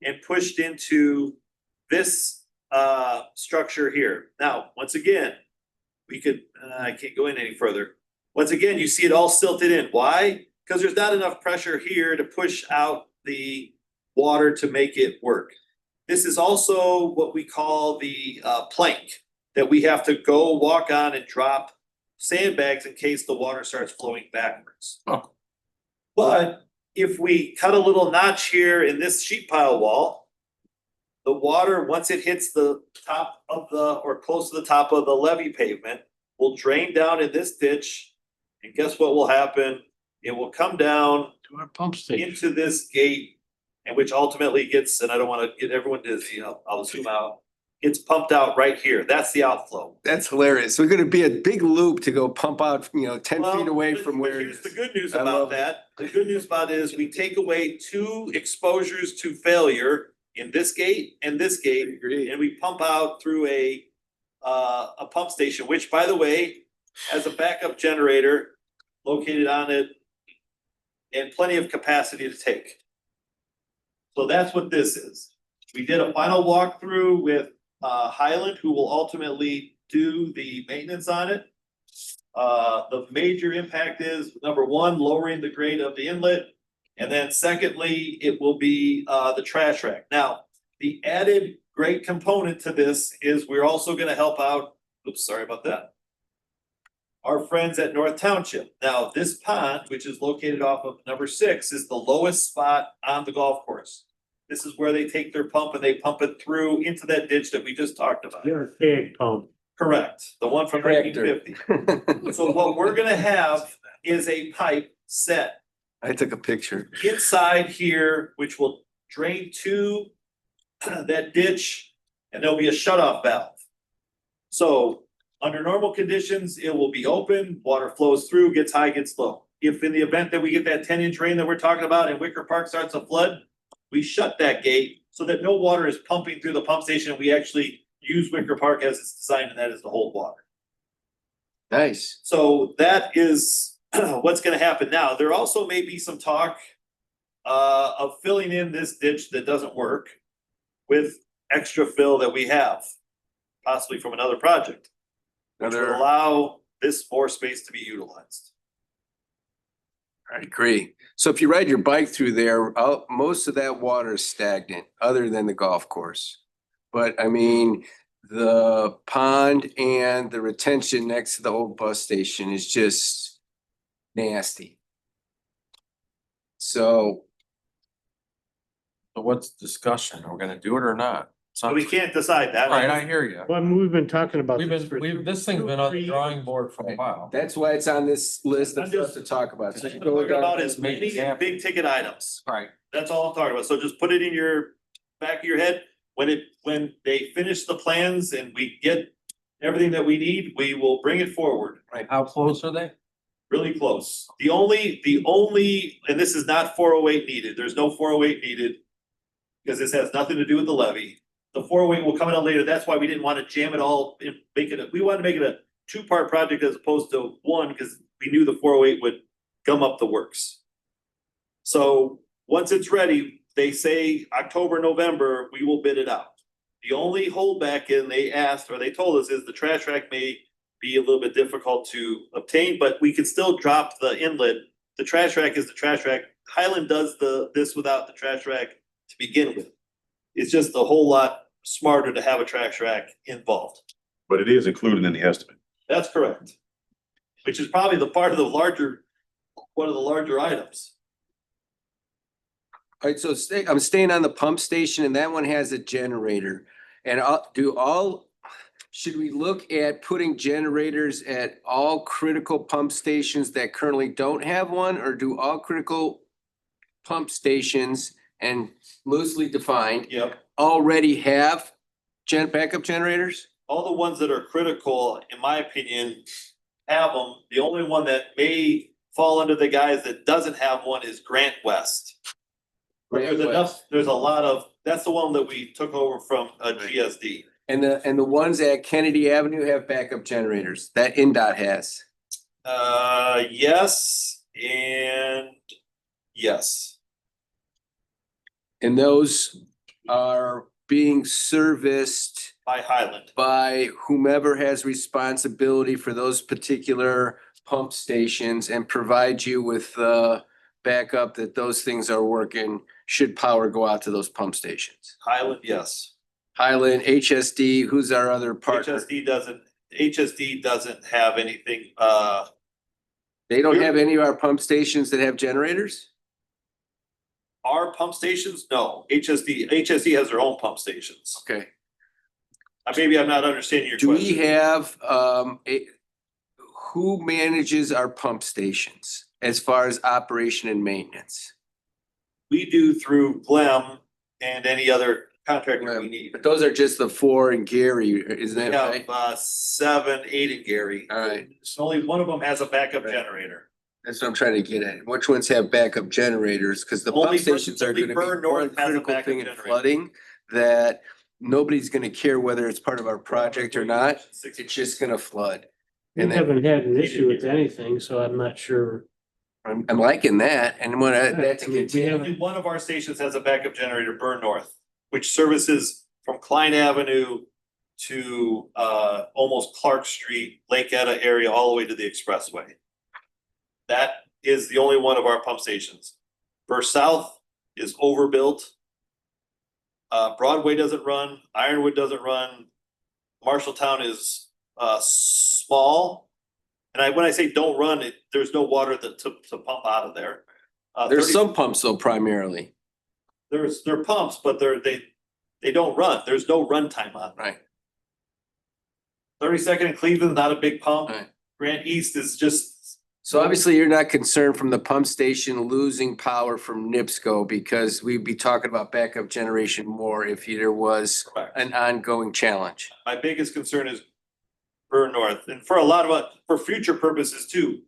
and pushed into this structure here. Now, once again, I can't go in any further. Once again, you see it all silted in. Why? Because there's not enough pressure here to push out the water to make it work. This is also what we call the plank that we have to go walk on and drop sandbags in case the water starts flowing backwards. Oh. But if we cut a little notch here in this sheet pile wall, the water, once it hits the top of or close to the top of the levee pavement, will drain down in this ditch. And guess what will happen? It will come down To our pump station. into this gate, and which ultimately gets, and I don't wanna get everyone dizzy, I'll zoom out. It's pumped out right here. That's the outflow. That's hilarious. We're gonna be a big loop to go pump out, 10 Well, feet away but- from but where. it Here's is. the good news I about love it. that. The good news about it is we take away 2 exposures to failure in this gate and this gate. Agreed. And we pump out through a pump station, which by the way, has a backup generator located on it. And plenty of capacity to take. So that's what this is. We did a final walkthrough with Highland, who will ultimately do the maintenance on it. The major impact is, number one, lowering the grade of the inlet. And then secondly, it will be the trash rack. Now, the added great component to this is we're also gonna help out, oops, sorry about that. Our friends at North Township. Now, this pond, which is located off of number 6, is the lowest spot on the golf course. This is where they take their pump and they pump it through into that ditch that we just talked about. Your archaic pump. Correct, the one from Tractor. 1950. So what we're gonna have is a pipe set I took a picture. inside here, which will drain to that ditch, and there'll be a shut-off valve. So under normal conditions, it will be open, water flows through, gets high, gets low. If in the event that we get that 10-inch rain that we're talking about and Wicker Park starts to flood, we shut that gate so that no water is pumping through the pump station. We actually use Wicker Park as it's designed, and that is to hold water. Nice. So that is what's gonna happen now. There also may be some talk of filling in this ditch that doesn't work with extra fill that we have, possibly from another project, which would allow this more space to be utilized. I agree. So if you ride your bike through there, most of that water is stagnant, other than the golf course. But I mean, the pond and the retention next to the old bus station is just nasty. So what's the discussion? Are we gonna do it or not? So we can't decide that. Alright, I hear you. Well, I mean, we've been talking about. this for This thing's been on the 2-3 drawing board for a while. that's why it's on this list of I'm stuff just- to talk about. So What you I'm go talking about down- is make it many happen. big ticket items. Alright, That's all I'm talking about. So just put it in your back of your head. When they finish the plans and we get everything that we need, we will bring it forward. how close are they? Really close. The only, and this is not 408 needed, there's no 408 needed. Because this has nothing to do with the levy. The 408 will come in later, that's why we didn't want to jam it all and we wanted to make it a two-part project as opposed to one, because we knew the 408 would gum up the works. So once it's ready, they say October, November, we will bid it out. The only holdback in they asked, or they told us, is the trash rack may be a little bit difficult to obtain, but we can still drop the inlet. The trash rack is the trash rack. Highland does this without the trash rack to begin with. It's just a whole lot smarter to have a trash rack involved. But it is included in the estimate. That's correct. Which is probably the part of the larger, one of the larger items. Alright, so I'm staying on the pump station and that one has a generator. And should we look at putting generators at all critical pump stations that currently don't have one? Or do all critical pump stations, and loosely defined, Yep. already have backup generators? All the ones that are critical, in my opinion, have them. The only one that may fall under the guys that doesn't have one is Grant West. There's a lot of, that's the one that we took over from GSD. And the ones at Kennedy Avenue have backup generators that NDOT has. Yes, and yes. And those are being serviced By Highland. by whomever has responsibility for those particular pump stations and provide you with backup that those things are working should power go out to those pump stations. Highland, yes. Highland, HSD, who's our other partner? HSD doesn't have anything, They don't have any of our pump stations that have generators? our pump stations, no. HSD has their own pump stations. Okay. Maybe I'm not understanding your Do question. we have who manages our pump stations as far as operation and maintenance? We do through Glem and any other contractor we need. But those are just the four in Gary, isn't We that right? have 7, 8 in Gary. All right, So only one of them has a backup generator. that's what I'm trying to get at. Which ones have backup generators? Because the Only pump stations are only gonna be Burn North one has a critical backup thing in generator. flooding that nobody's gonna care whether it's part of our project or not. It's just gonna flood. We And then haven't had an issue with anything, so I'm not sure. I'm liking that. And when that's a I mean, we continue. haven't- Only one of our stations has a backup generator, Burn North, which services from Klein Avenue to almost Clark Street, Lake Etta area, all the way to the expressway. That is the only one of our pump stations. First South is overbuilt. Broadway doesn't run, Ironwood doesn't run, Marshalltown is small. And when I say don't run, there's no water to pump out of there. There's some pumps though primarily, There are pumps, but they don't run. There's no runtime on them. right? 32nd and Cleveland, not a big pump. Right. Grant East is just, So obviously you're not concerned from the pump station losing power from NIPSCO because we'd be talking about backup generation more if there was correct. an ongoing challenge. My biggest concern is Burn North, and for for future purposes too.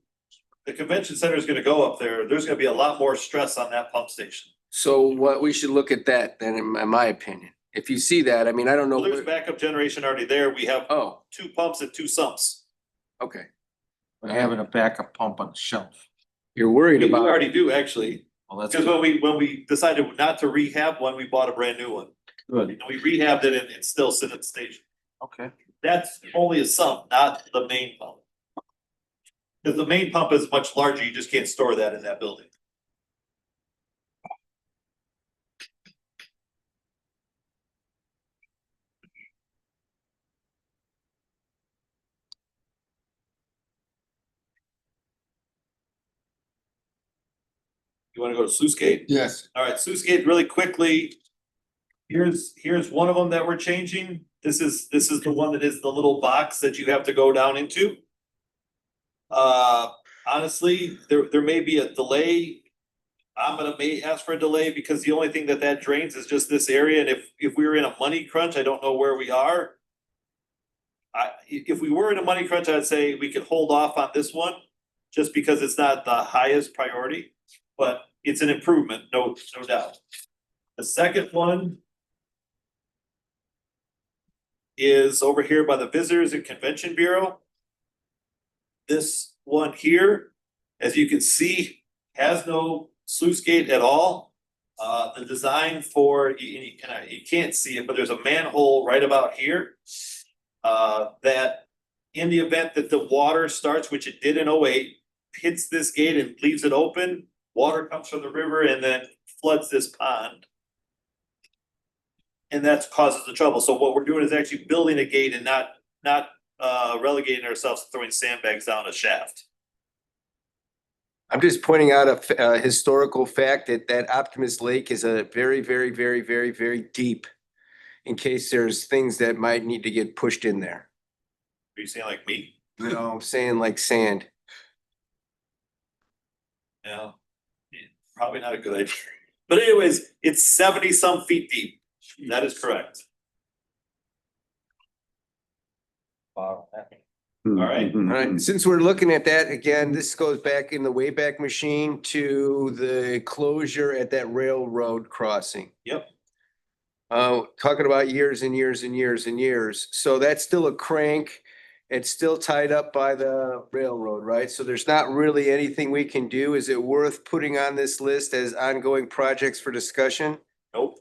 The convention center is gonna go up there. There's gonna be a lot more stress on that pump station. So what we should look at that then, in my opinion. If you see that, I mean, I don't know. Well, there's backup generation already there. We have Oh, 2 pumps and 2 sumps. okay. Having a backup pump on the shelf. You're worried We about, already do, actually. Well, that's Because when we decided not to rehab one, we bought a brand new one. good. And we rehabbed it and it's still sitting at the station. Okay. That's only a sump, not the main pump. Cause the main pump is much larger, you just can't store that in that building. You wanna go to sluice gate? yes. All right, sluice gate really quickly. Here's one of them that we're changing. This is the one that is the little box that you have to go down into. Honestly, there may be a delay. I'm gonna ask for a delay because the only thing that drains is just this area, and if we were in a money crunch, I don't know where we are. If we were in a money crunch, I'd say we could hold off on this one. just because it's not the highest priority, but it's an improvement, no doubt. The second one is over here by the Visitors and Convention Bureau. This one here, as you can see, has no sluice gate at all. The design for, you can't see it, but there's a manhole right about here. That in the event that the water starts, which it did in 08, hits this gate and leaves it open, water comes from the river and then floods this pond. And that causes the trouble. So what we're doing is actually building a gate and not relegating ourselves to throwing sandbags down a shaft. I'm just pointing out a historical fact that Optimist Lake is a very, very, very, very, very deep, in case there's things that might need to get pushed in there. Are you saying like me? No, I'm saying like sand. Yeah. Probably not a good idea. But anyways, it's 70 some feet deep. That is correct. Wow. All right. All right, since we're looking at that, again, this goes back in the Wayback Machine to the closure at that railroad crossing. Yep. Talking about years and years and years and years. So that's still a crank. It's still tied up by the railroad, right? So there's not really anything we can do. Is it worth putting on this list as ongoing projects for discussion? Nope.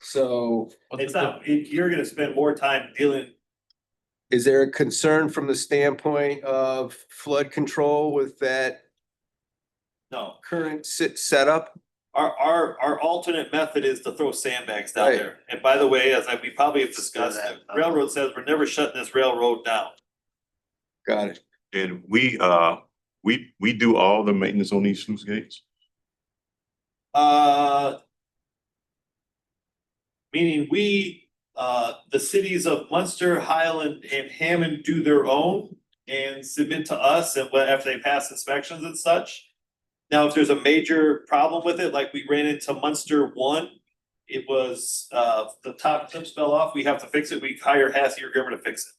So It's not, you're gonna spend more time dealing. is there a concern from the standpoint of flood control with that No, current setup? our alternate method is to throw sandbags down Right. there. And by the way, as we probably have discussed, the railroad says we're never shutting this railroad down. Got it. And we do all the maintenance on these sluice gates. Meaning the cities of Munster, Highland and Hammond do their own and submit to us and after they pass inspections and such. Now, if there's a major problem with it, like we ran into Munster 1, it was, the top clips fell off, we have to fix it, we hire Hassey or Grimmer to fix it.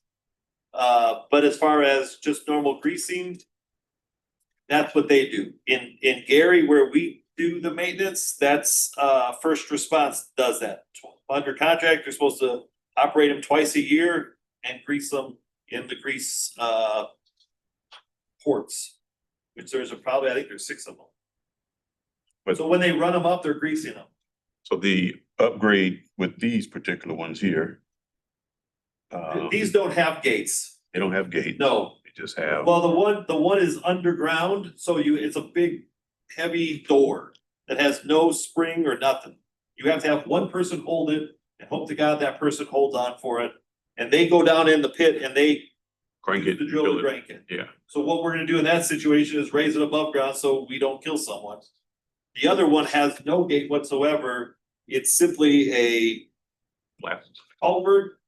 But as far as just normal greasing, that's what they do. In Gary, where we do the maintenance, that's, first response does that. Under contract, you're supposed to operate them twice a year and grease them in the grease, ports. Which there's I think there's 6 of them. But- So when they run them up, they're greasing them. So the upgrade with these particular ones here. These don't have gates. They don't have gates. No. They just have, Well, the one is underground, so it's a big, heavy door that has no spring or nothing. You have to have one person hold it and hope to God that person holds on for it. And they go down in the pit and they crank use it. the drill to fill it. crank it. Yeah. So what we're gonna do in that situation is raise it above ground so we don't kill someone. The other one has no gate whatsoever. It's simply a Flat. culvert.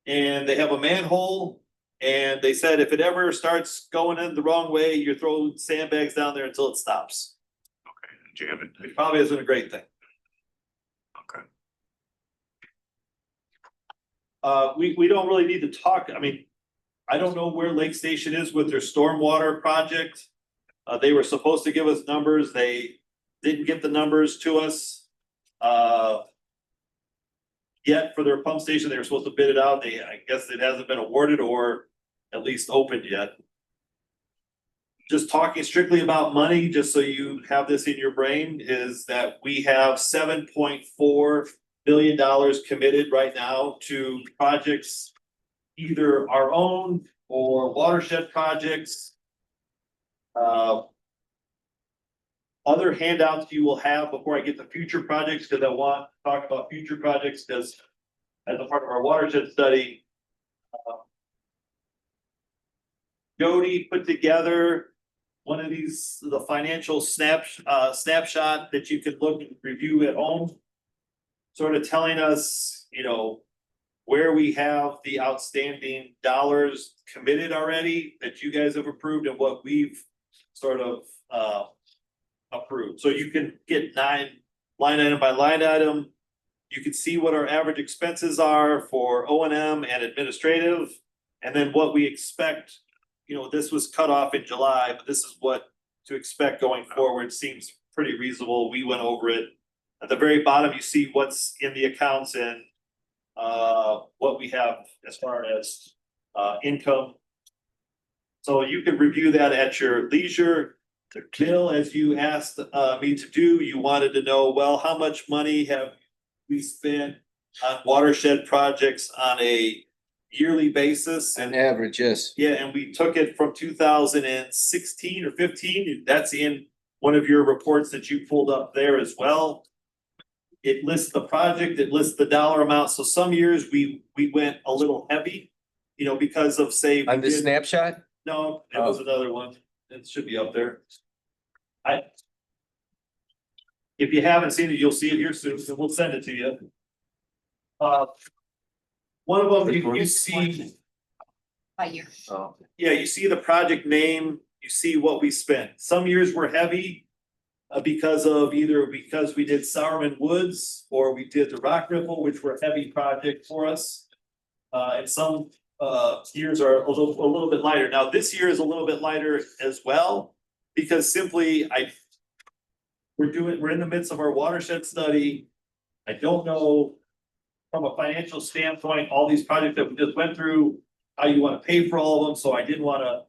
And they have a manhole. And they said if it ever starts going in the wrong way, you throw sandbags down there until it stops. Okay, jam it. Which probably isn't a great thing. Okay. We don't really need to talk, I mean, I don't know where Lake Station is with their stormwater project. They were supposed to give us numbers, they didn't get the numbers to us. Yet for their pump station, they were supposed to bid it out, I guess it hasn't been awarded or at least opened yet. Just talking strictly about money, just so you have this in your brain, is that we have $7.4 billion committed right now to projects. Either our own or watershed projects. Other handouts you will have before I get to future projects, because I want to talk about future projects, because as a part of our watershed study. Jodi put together one of these, the financial snapshot that you can look and review at home. Sort of telling us, where we have the outstanding dollars committed already that you guys have approved and what we've sort of approved. So you can get line item by line item. You can see what our average expenses are for O&M and administrative, and then what we expect you know, this was cut off in July, but this is what to expect going forward seems pretty reasonable. We went over it. At the very bottom, you see what's in the accounts and what we have as far as income. So you can review that at your leisure. Bill, as you asked me to do, you wanted to know, well, how much money have we spent on watershed projects on a yearly basis? On And average, yes. yeah, and we took it from 2016 or 15. That's in one of your reports that you pulled up there as well. It lists the project, it lists the dollar amount. So some years we went a little heavy, you know, because of say. On the snapshot? No, it was another one. It should be up there. If you haven't seen it, you'll see it here soon, so we'll send it to you. One of them, you see, By year. Oh, yeah, you see the project name, you see what we spent. Some years were heavy. Because we did Sourman Woods or we did the Rock Ripple, which were heavy project for us. And some years are a little bit lighter. Now, this year is a little bit lighter as well, because simply we're in the midst of our watershed study. I don't know from a financial standpoint, all these projects that we just went through, how you want to pay for all of them. So I didn't want to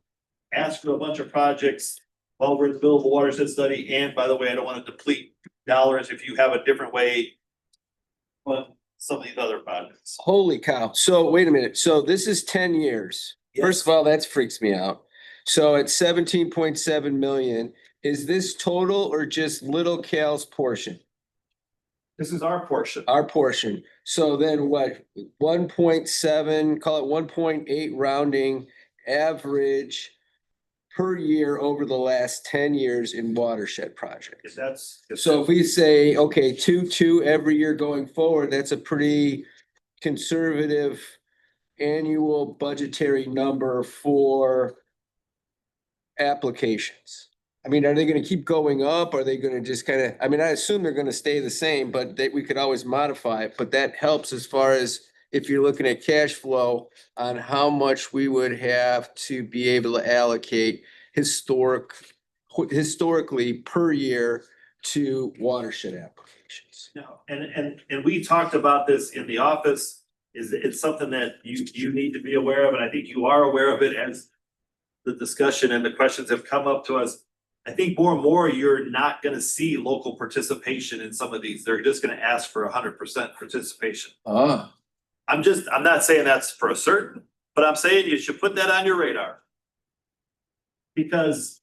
ask for a bunch of projects while we're in the middle of a watershed study. And by the way, I don't want to deplete dollars if you have a different way. But some of these other projects. Holy cow. So wait a minute. So this is 10 years. First of all, that freaks me out. So it's 17.7 million. Is this total or just Little Cal's portion? This is our portion. Our portion. So then what? 1.7, call it 1.8 rounding average per year over the last 10 years in watershed projects. So if we say, okay, 2 every year going forward, that's a pretty conservative annual budgetary number for applications. I mean, are they gonna keep going up? Are they gonna just kind of, I mean, I assume they're gonna stay the same, but we could always modify it, but that helps as far as if you're looking at cash flow on how much we would have to be able to allocate historically per year to watershed applications. No, and we talked about this in the office, it's something that you need to be aware of, and I think you are aware of it as the discussion and the questions have come up to us. I think more and more, you're not gonna see local participation in some of these. They're just gonna ask for 100% participation. Ah, I'm not saying that's for a certain, but I'm saying you should put that on your radar. Because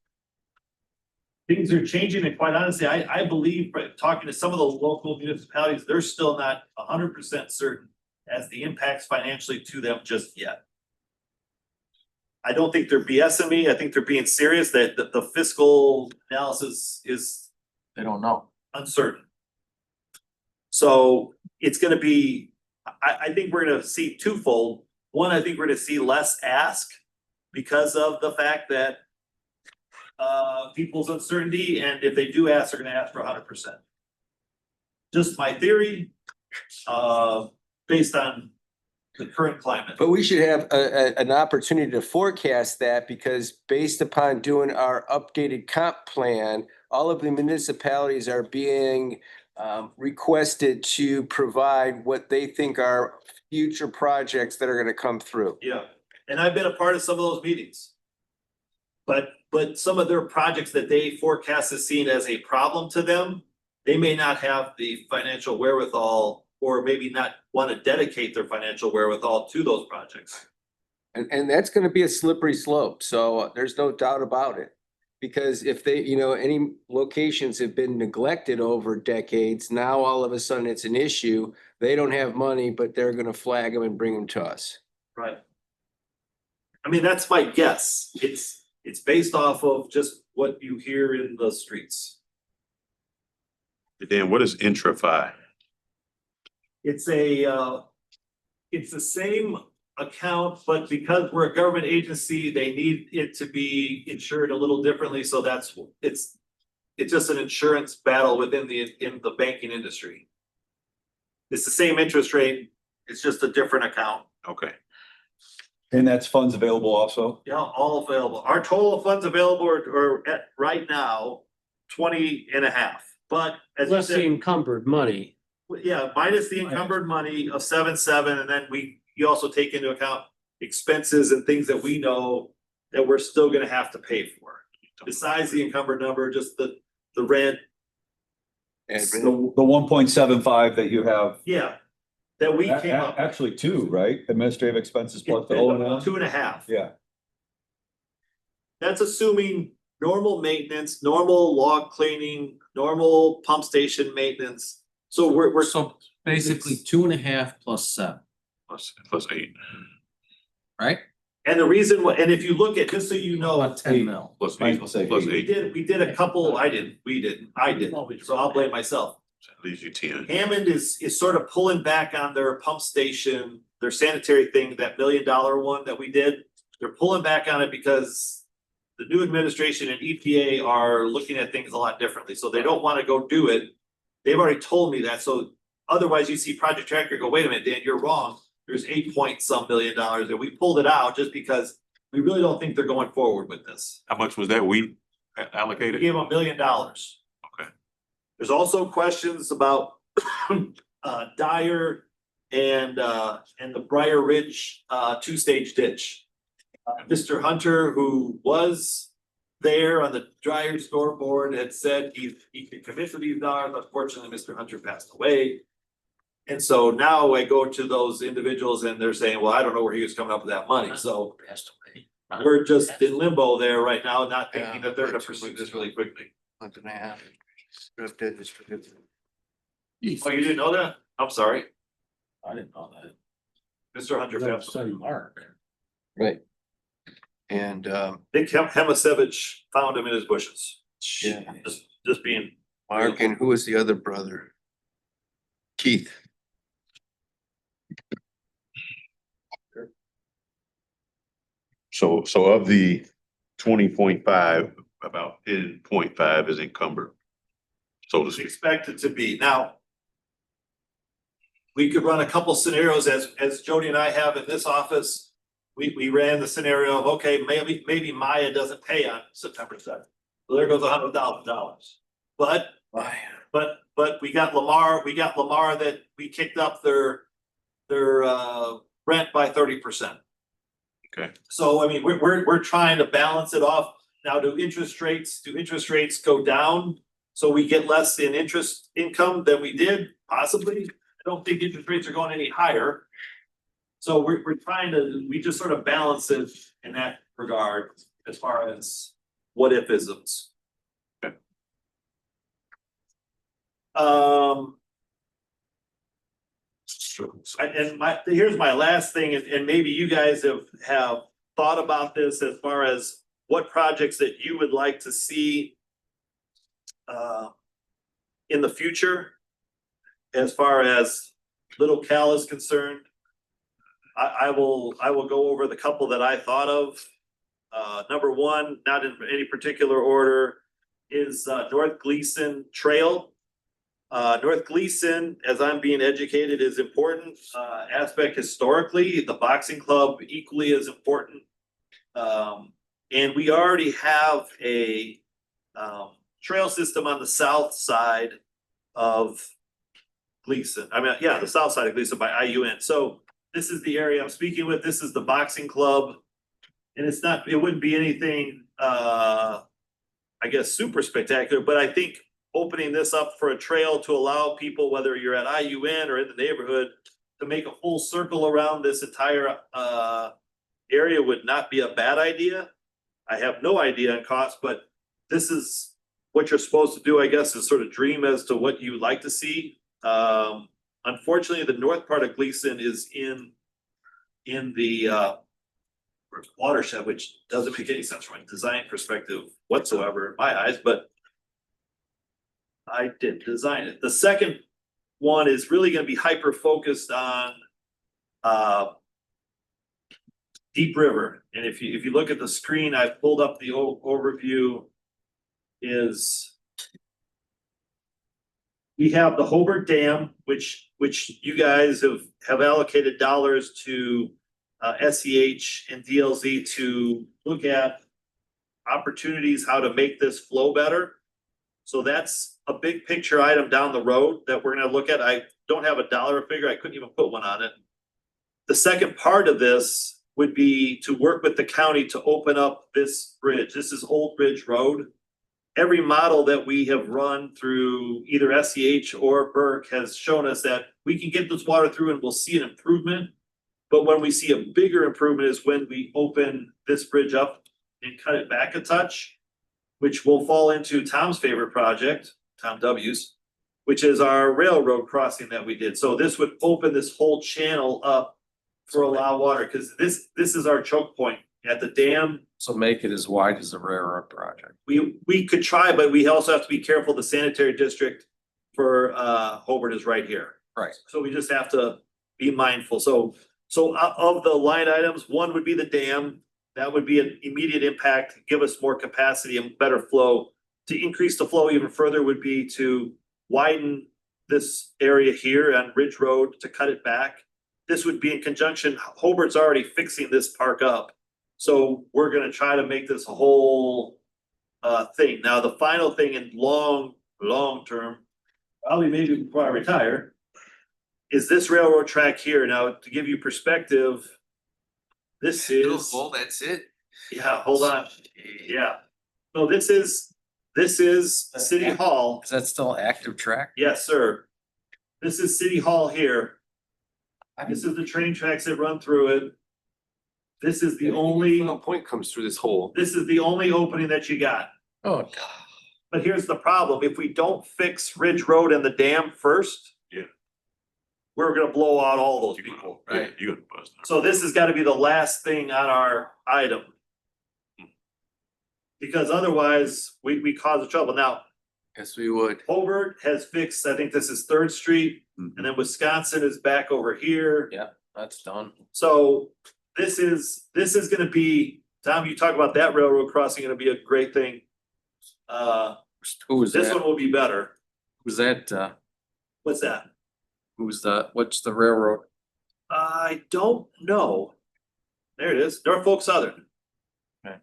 things are changing, and quite honestly, I believe, talking to some of the local municipalities, they're still not 100% certain as the impacts financially to them just yet. I don't think they're BSing me. I think they're being serious that the fiscal analysis is they don't know. uncertain. So it's gonna be, I think we're gonna see twofold. One, I think we're gonna see less ask because of the fact that people's uncertainty, and if they do ask, they're gonna ask for 100%. Just my theory, based on the current climate. but we should have an opportunity to forecast that, because based upon doing our updated comp plan, all of the municipalities are being requested to provide what they think are future projects that are gonna come through. Yeah, and I've been a part of some of those meetings. But some of their projects that they forecast as seen as a problem to them, they may not have the financial wherewithal, or maybe not want to dedicate their financial wherewithal to those projects. And that's gonna be a slippery slope, so there's no doubt about it. Because if they, any locations have been neglected over decades, now all of a sudden it's an issue. They don't have money, but they're gonna flag them and bring them to us. Right. I mean, that's my guess. It's based off of just what you hear in the streets. Dan, what is Intrafy? It's the same account, but because we're a government agency, they need it to be insured a little differently, so it's just an insurance battle in the banking industry. It's the same interest rate, it's just a different account. Okay. And that's funds available also? Yeah, all available. Our total funds available are at right now 20.5. But as you Less the said, encumbered money. yeah, minus the encumbered money of 7.7, and then you also take into account expenses and things that we know that we're still gonna have to pay for. Besides the encumbered number, just the rent, And The 1.75 that you have. yeah, that we came up. with. Actually, two, right? Administrative expenses plus the O and M? 2.5. Yeah. That's assuming normal maintenance, normal log cleaning, normal pump station maintenance. So we're So basically 2.5 plus 7, plus 8, right? and the reason why, and if you look at, just so you know, About 10 mil. plus Might 8, as well say plus eight. 8, we did a couple, I didn't, so I'll blame myself. leaves you 10. Hammond is sort of pulling back on their pump station, their sanitary thing, that $1 million one that we did. They're pulling back on it because the new administration and EPA are looking at things a lot differently, so they don't wanna go do it. They've already told me that, so otherwise you see Project Tracker go, wait a minute, Dan, you're wrong. There's 8 point some million, and we pulled it out just because we really don't think they're going forward with this. How much was that we We allocated? gave them $1 million. Okay. There's also questions about Dyer and the Briar Ridge two-stage ditch. Mr. Hunter, who was there on the Dyer scoreboard, had said he could commit to these dollars. Unfortunately, Mr. Hunter passed away. And so now I go to those individuals and they're saying, well, I don't know where he was coming up with that money, so we're just in limbo there right now, not thinking that they're gonna pursue this really quickly. month and a half. Drifted, it's drifted. Oh, you didn't know that? I'm sorry, I didn't know that. Mr. Hunter Never passed away. studied Mark. Right. And, Dick Hemasevich found him in his bushes, yeah, just being, Mark, and who was the other brother? Keith. So of the 20.5, about 10.5 is encumbered. So to speak. expected to be. Now, we could run a couple scenarios as Jodi and I have in this office. We ran the scenario of, okay, maybe Maya doesn't pay on September 7th. So there goes $100,000. But we got Lamar that we kicked up their rent by 30%. Okay. So I mean, we're trying to balance it off. Now, do interest rates go down? So we get less in interest income than we did, possibly. I don't think interest rates are going any higher. So we're trying to, we just sort of balance it in that regard as far as what if isms. Okay. Here's my last thing, and maybe you guys have thought about this as far as what projects that you would like to see in the future, as far as Little Cal is concerned. I will go over the couple that I thought of. Number one, not in any particular order, is North Gleason Trail. North Gleason, as I'm being educated, is important aspect historically. The boxing club equally is important. And we already have a trail system on the south side of Gleason. I mean, yeah, the south side of Gleason by IUN. So this is the area I'm speaking with. This is the boxing club. And it wouldn't be anything, I guess, super spectacular, but I think opening this up for a trail to allow people, whether you're at IUN or in the neighborhood, to make a full circle around this entire area would not be a bad idea. I have no idea on cost, but this is what you're supposed to do, I guess, is sort of dream as to what you would like to see. Unfortunately, the north part of Gleason is in the watershed, which doesn't make any sense from a design perspective whatsoever in my eyes, but I did design it. The second one is really going to be hyper focused on Deep River. And if you look at the screen, I've pulled up the overview. We have the Hobart Dam, which you guys have allocated dollars to SEH and DLZ to look at opportunities, how to make this flow better. So that's a big picture item down the road that we're gonna look at. I don't have a dollar figure. I couldn't even put one on it. The second part of this would be to work with the county to open up this bridge. This is Old Bridge Road. Every model that we have run through either SEH or Burke has shown us that we can get this water through and we'll see an improvement. But when we see a bigger improvement is when we open this bridge up and cut it back a touch, which will fall into Tom's favorite project, Tom W's, which is our railroad crossing that we did. So this would open this whole channel up for allow water, because this is our choke point at the dam. So make it as wide as the railroad project. We could try, but we also have to be careful. The sanitary district for Hobart is right here. Right. So we just have to be mindful. So of the line items, one would be the dam. That would be an immediate impact, give us more capacity and better flow. To increase the flow even further would be to widen this area here on Ridge Road to cut it back. This would be in conjunction, Hobart's already fixing this park up. So we're gonna try to make this a whole thing. Now, the final thing in long term, probably maybe before I retire, is this railroad track here. Now, to give you perspective, this is, That's it. yeah, hold on, yeah. No, this is City Hall. Is that still active track? Yes, sir. This is City Hall here. This is the train tracks that run through it. This is the only, No point comes through this hole. this is the only opening that you got. Oh, God. But here's the problem, if we don't fix Ridge Road and the dam first. Yeah. We're gonna blow out all those You people. gonna- yeah, you gonna bust. So this has gotta be the last thing on our item. Because otherwise, we cause the trouble. Now, Yes, we would. Hobart has fixed, I think this is Third Street, and then Wisconsin is back over here. Yeah, that's done. So this is gonna be, Tom, you talk about that railroad crossing, gonna be a great thing. Who was This that? one will be better. Who's that? What's that? What's the railroad? I don't know. There it is, Norfolk Southern. Okay.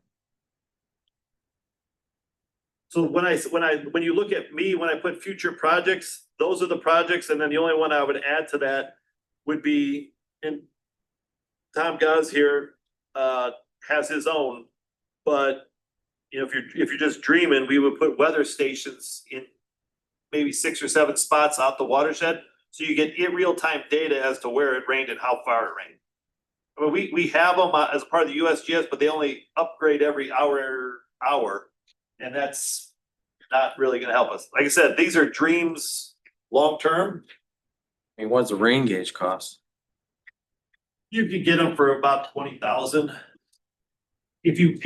So when you look at me, when I put future projects, those are the projects, and then the only one I would add to that would be, and Tom Guz here has his own, but you know, if you're just dreaming, we would put weather stations in maybe 6 or 7 spots out the watershed, so you get in real-time data as to where it rained and how far it rained. I mean, we have them as a part of the USGS, but they only upgrade every hour, and that's not really gonna help us. Like I said, these are dreams long-term. I mean, what's the rain gauge cost? You could get them for about 20,000. If you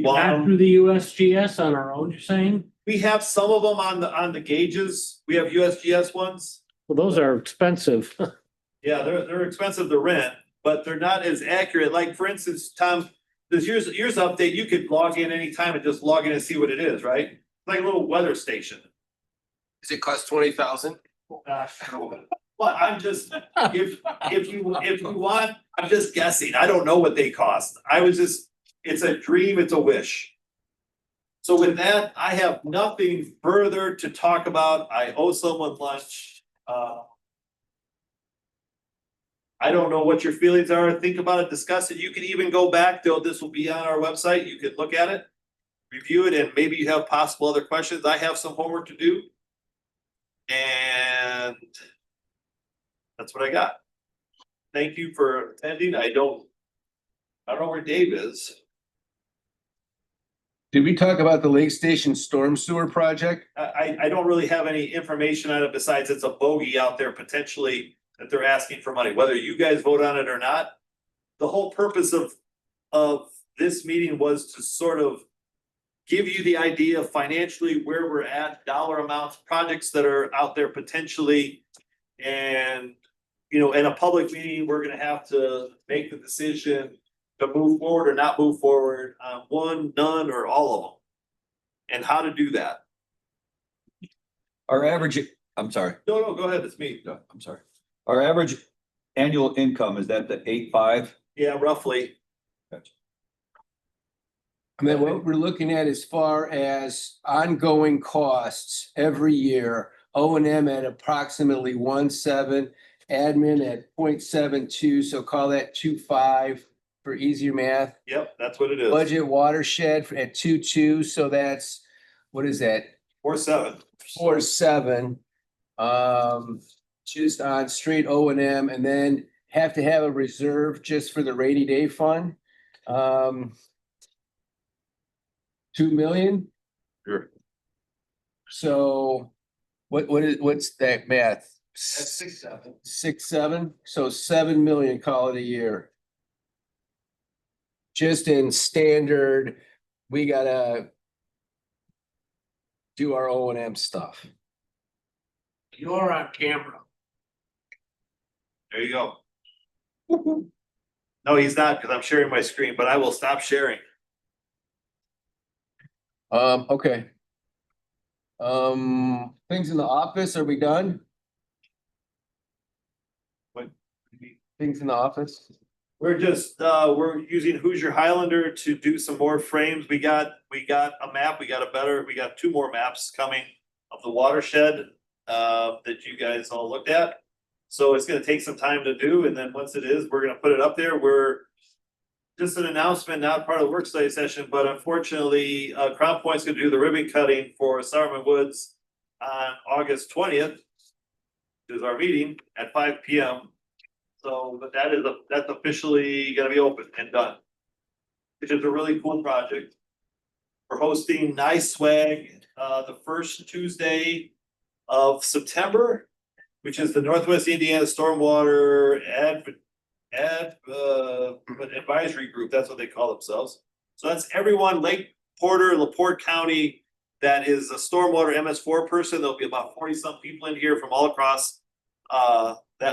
want Not them. through the USGS on our own, you're saying? We have some of them on the gauges. We have USGS ones. Well, those are expensive. Yeah, they're expensive to rent, but they're not as accurate. Like, for instance, Tom, this year's update, you could log in anytime and just log in and see what it is, right? Like a little weather station. Does it cost 20,000? Well, I'm just, if you want, I'm just guessing. I don't know what they cost. It's a dream, it's a wish. So with that, I have nothing further to talk about. I owe someone lunch. I don't know what your feelings are. Think about it, discuss it. You can even go back, though. This will be on our website. You can look at it, review it, and maybe you have possible other questions. I have some homework to do. And that's what I got. Thank you for attending. I don't know where Dave is. Did we talk about the Lake Station storm sewer project? I don't really have any information on it besides it's a bogey out there potentially that they're asking for money, whether you guys vote on it or not. The whole purpose of this meeting was to sort of give you the idea financially where we're at, dollar amounts, projects that are out there potentially. And, you know, in a public meeting, we're gonna have to make the decision to move forward or not move forward on one, none, or all of them. And how to do that. Our average, I'm sorry, No, go ahead, it's me. no, I'm sorry. Our average annual income, is that the 8.5? Yeah, roughly. And then what we're looking at as far as ongoing costs every year, O and M at approximately 1.7, admin at 0.72, so call that 2.5 for easier math. Yep, that's what it is. Budget watershed at 2.2, so that's, what is that? 4.7. 4.7. Just on straight O and M, and then have to have a reserve just for the rainy day fund. 2 million. Sure. So what's that math? That's 6.7. 6.7, so 7 million, call it a year. Just in standard, we gotta do our O and M stuff. You're on camera. There you go. No, he's not, because I'm sharing my screen, but I will stop sharing. Okay. Things in the office, are we done? What? Things in the office? We're just, we're using Hoosier Highlander to do some more frames. We got a map, we got 2 more maps coming of the watershed, that you guys all looked at. So it's gonna take some time to do, and then once it is, we're gonna put it up there. We're just an announcement, not part of the work study session, but unfortunately, Crown Point's gonna do the ribbon cutting for Sowerman Woods on August 20th. Is our meeting at 5 p.m. So, but that's officially gonna be open and done. Which is a really cool project. We're hosting Nice Swag, the first Tuesday of September, which is the Northwest Indiana Stormwater Advisory Group, that's what they call themselves. So that's everyone, Lake Porter, LaPorte County, that is a stormwater MS4 person. There'll be about 40-some people in here from all across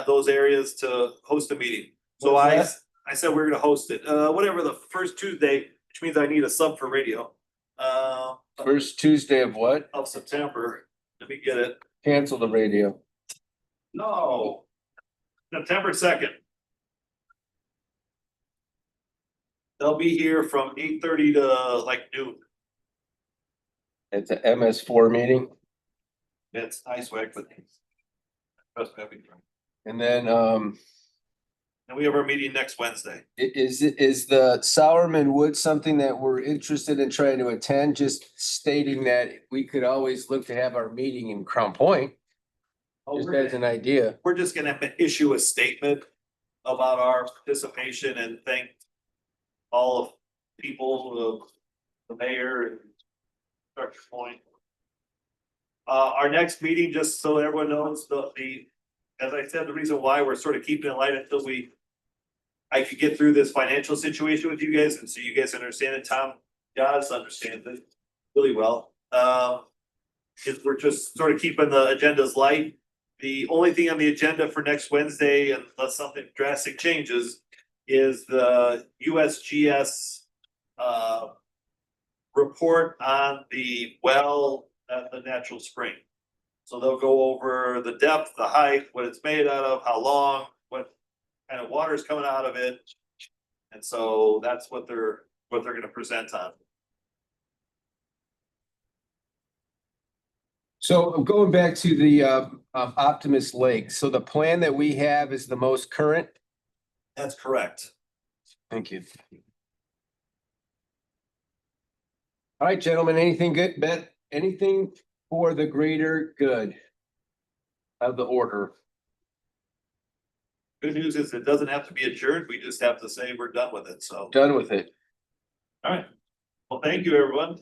those areas to host a meeting. So I said we're gonna host it, whatever, the first Tuesday, which means I need a sub for radio. First Tuesday of what? Of September. Let me get it. Cancel the radio. No. September 2nd. They'll be here from 8:30 to like noon. It's a MS4 meeting. It's nice work, but. Trust me, I'll be trying. And then, And we have our meeting next Wednesday. is the Sowerman Woods something that we're interested in trying to attend? Just stating that we could always look to have our meeting in Crown Point, just as an idea. We're just gonna issue a statement about our participation and thank all of people, the mayor and Structure Point. Our next meeting, just so everyone knows, as I said, the reason why we're sort of keeping it light until I could get through this financial situation with you guys, and so you guys understand it. Tom does understand it really well. Is we're just sort of keeping the agendas light. The only thing on the agenda for next Wednesday, unless something drastic changes, is the USGS report on the well at the natural spring. So they'll go over the depth, the height, what it's made out of, how long, what kind of water is coming out of it. And so that's what they're gonna present on. So I'm going back to the Optimus Lake. So the plan that we have is the most current? That's correct. Thank you. All right, gentlemen, anything good, Bet? Anything for the greater good of the order? Good news is it doesn't have to be adjourned. We just have to say we're done with it. So, Done with it. all right. Well, thank you, everyone.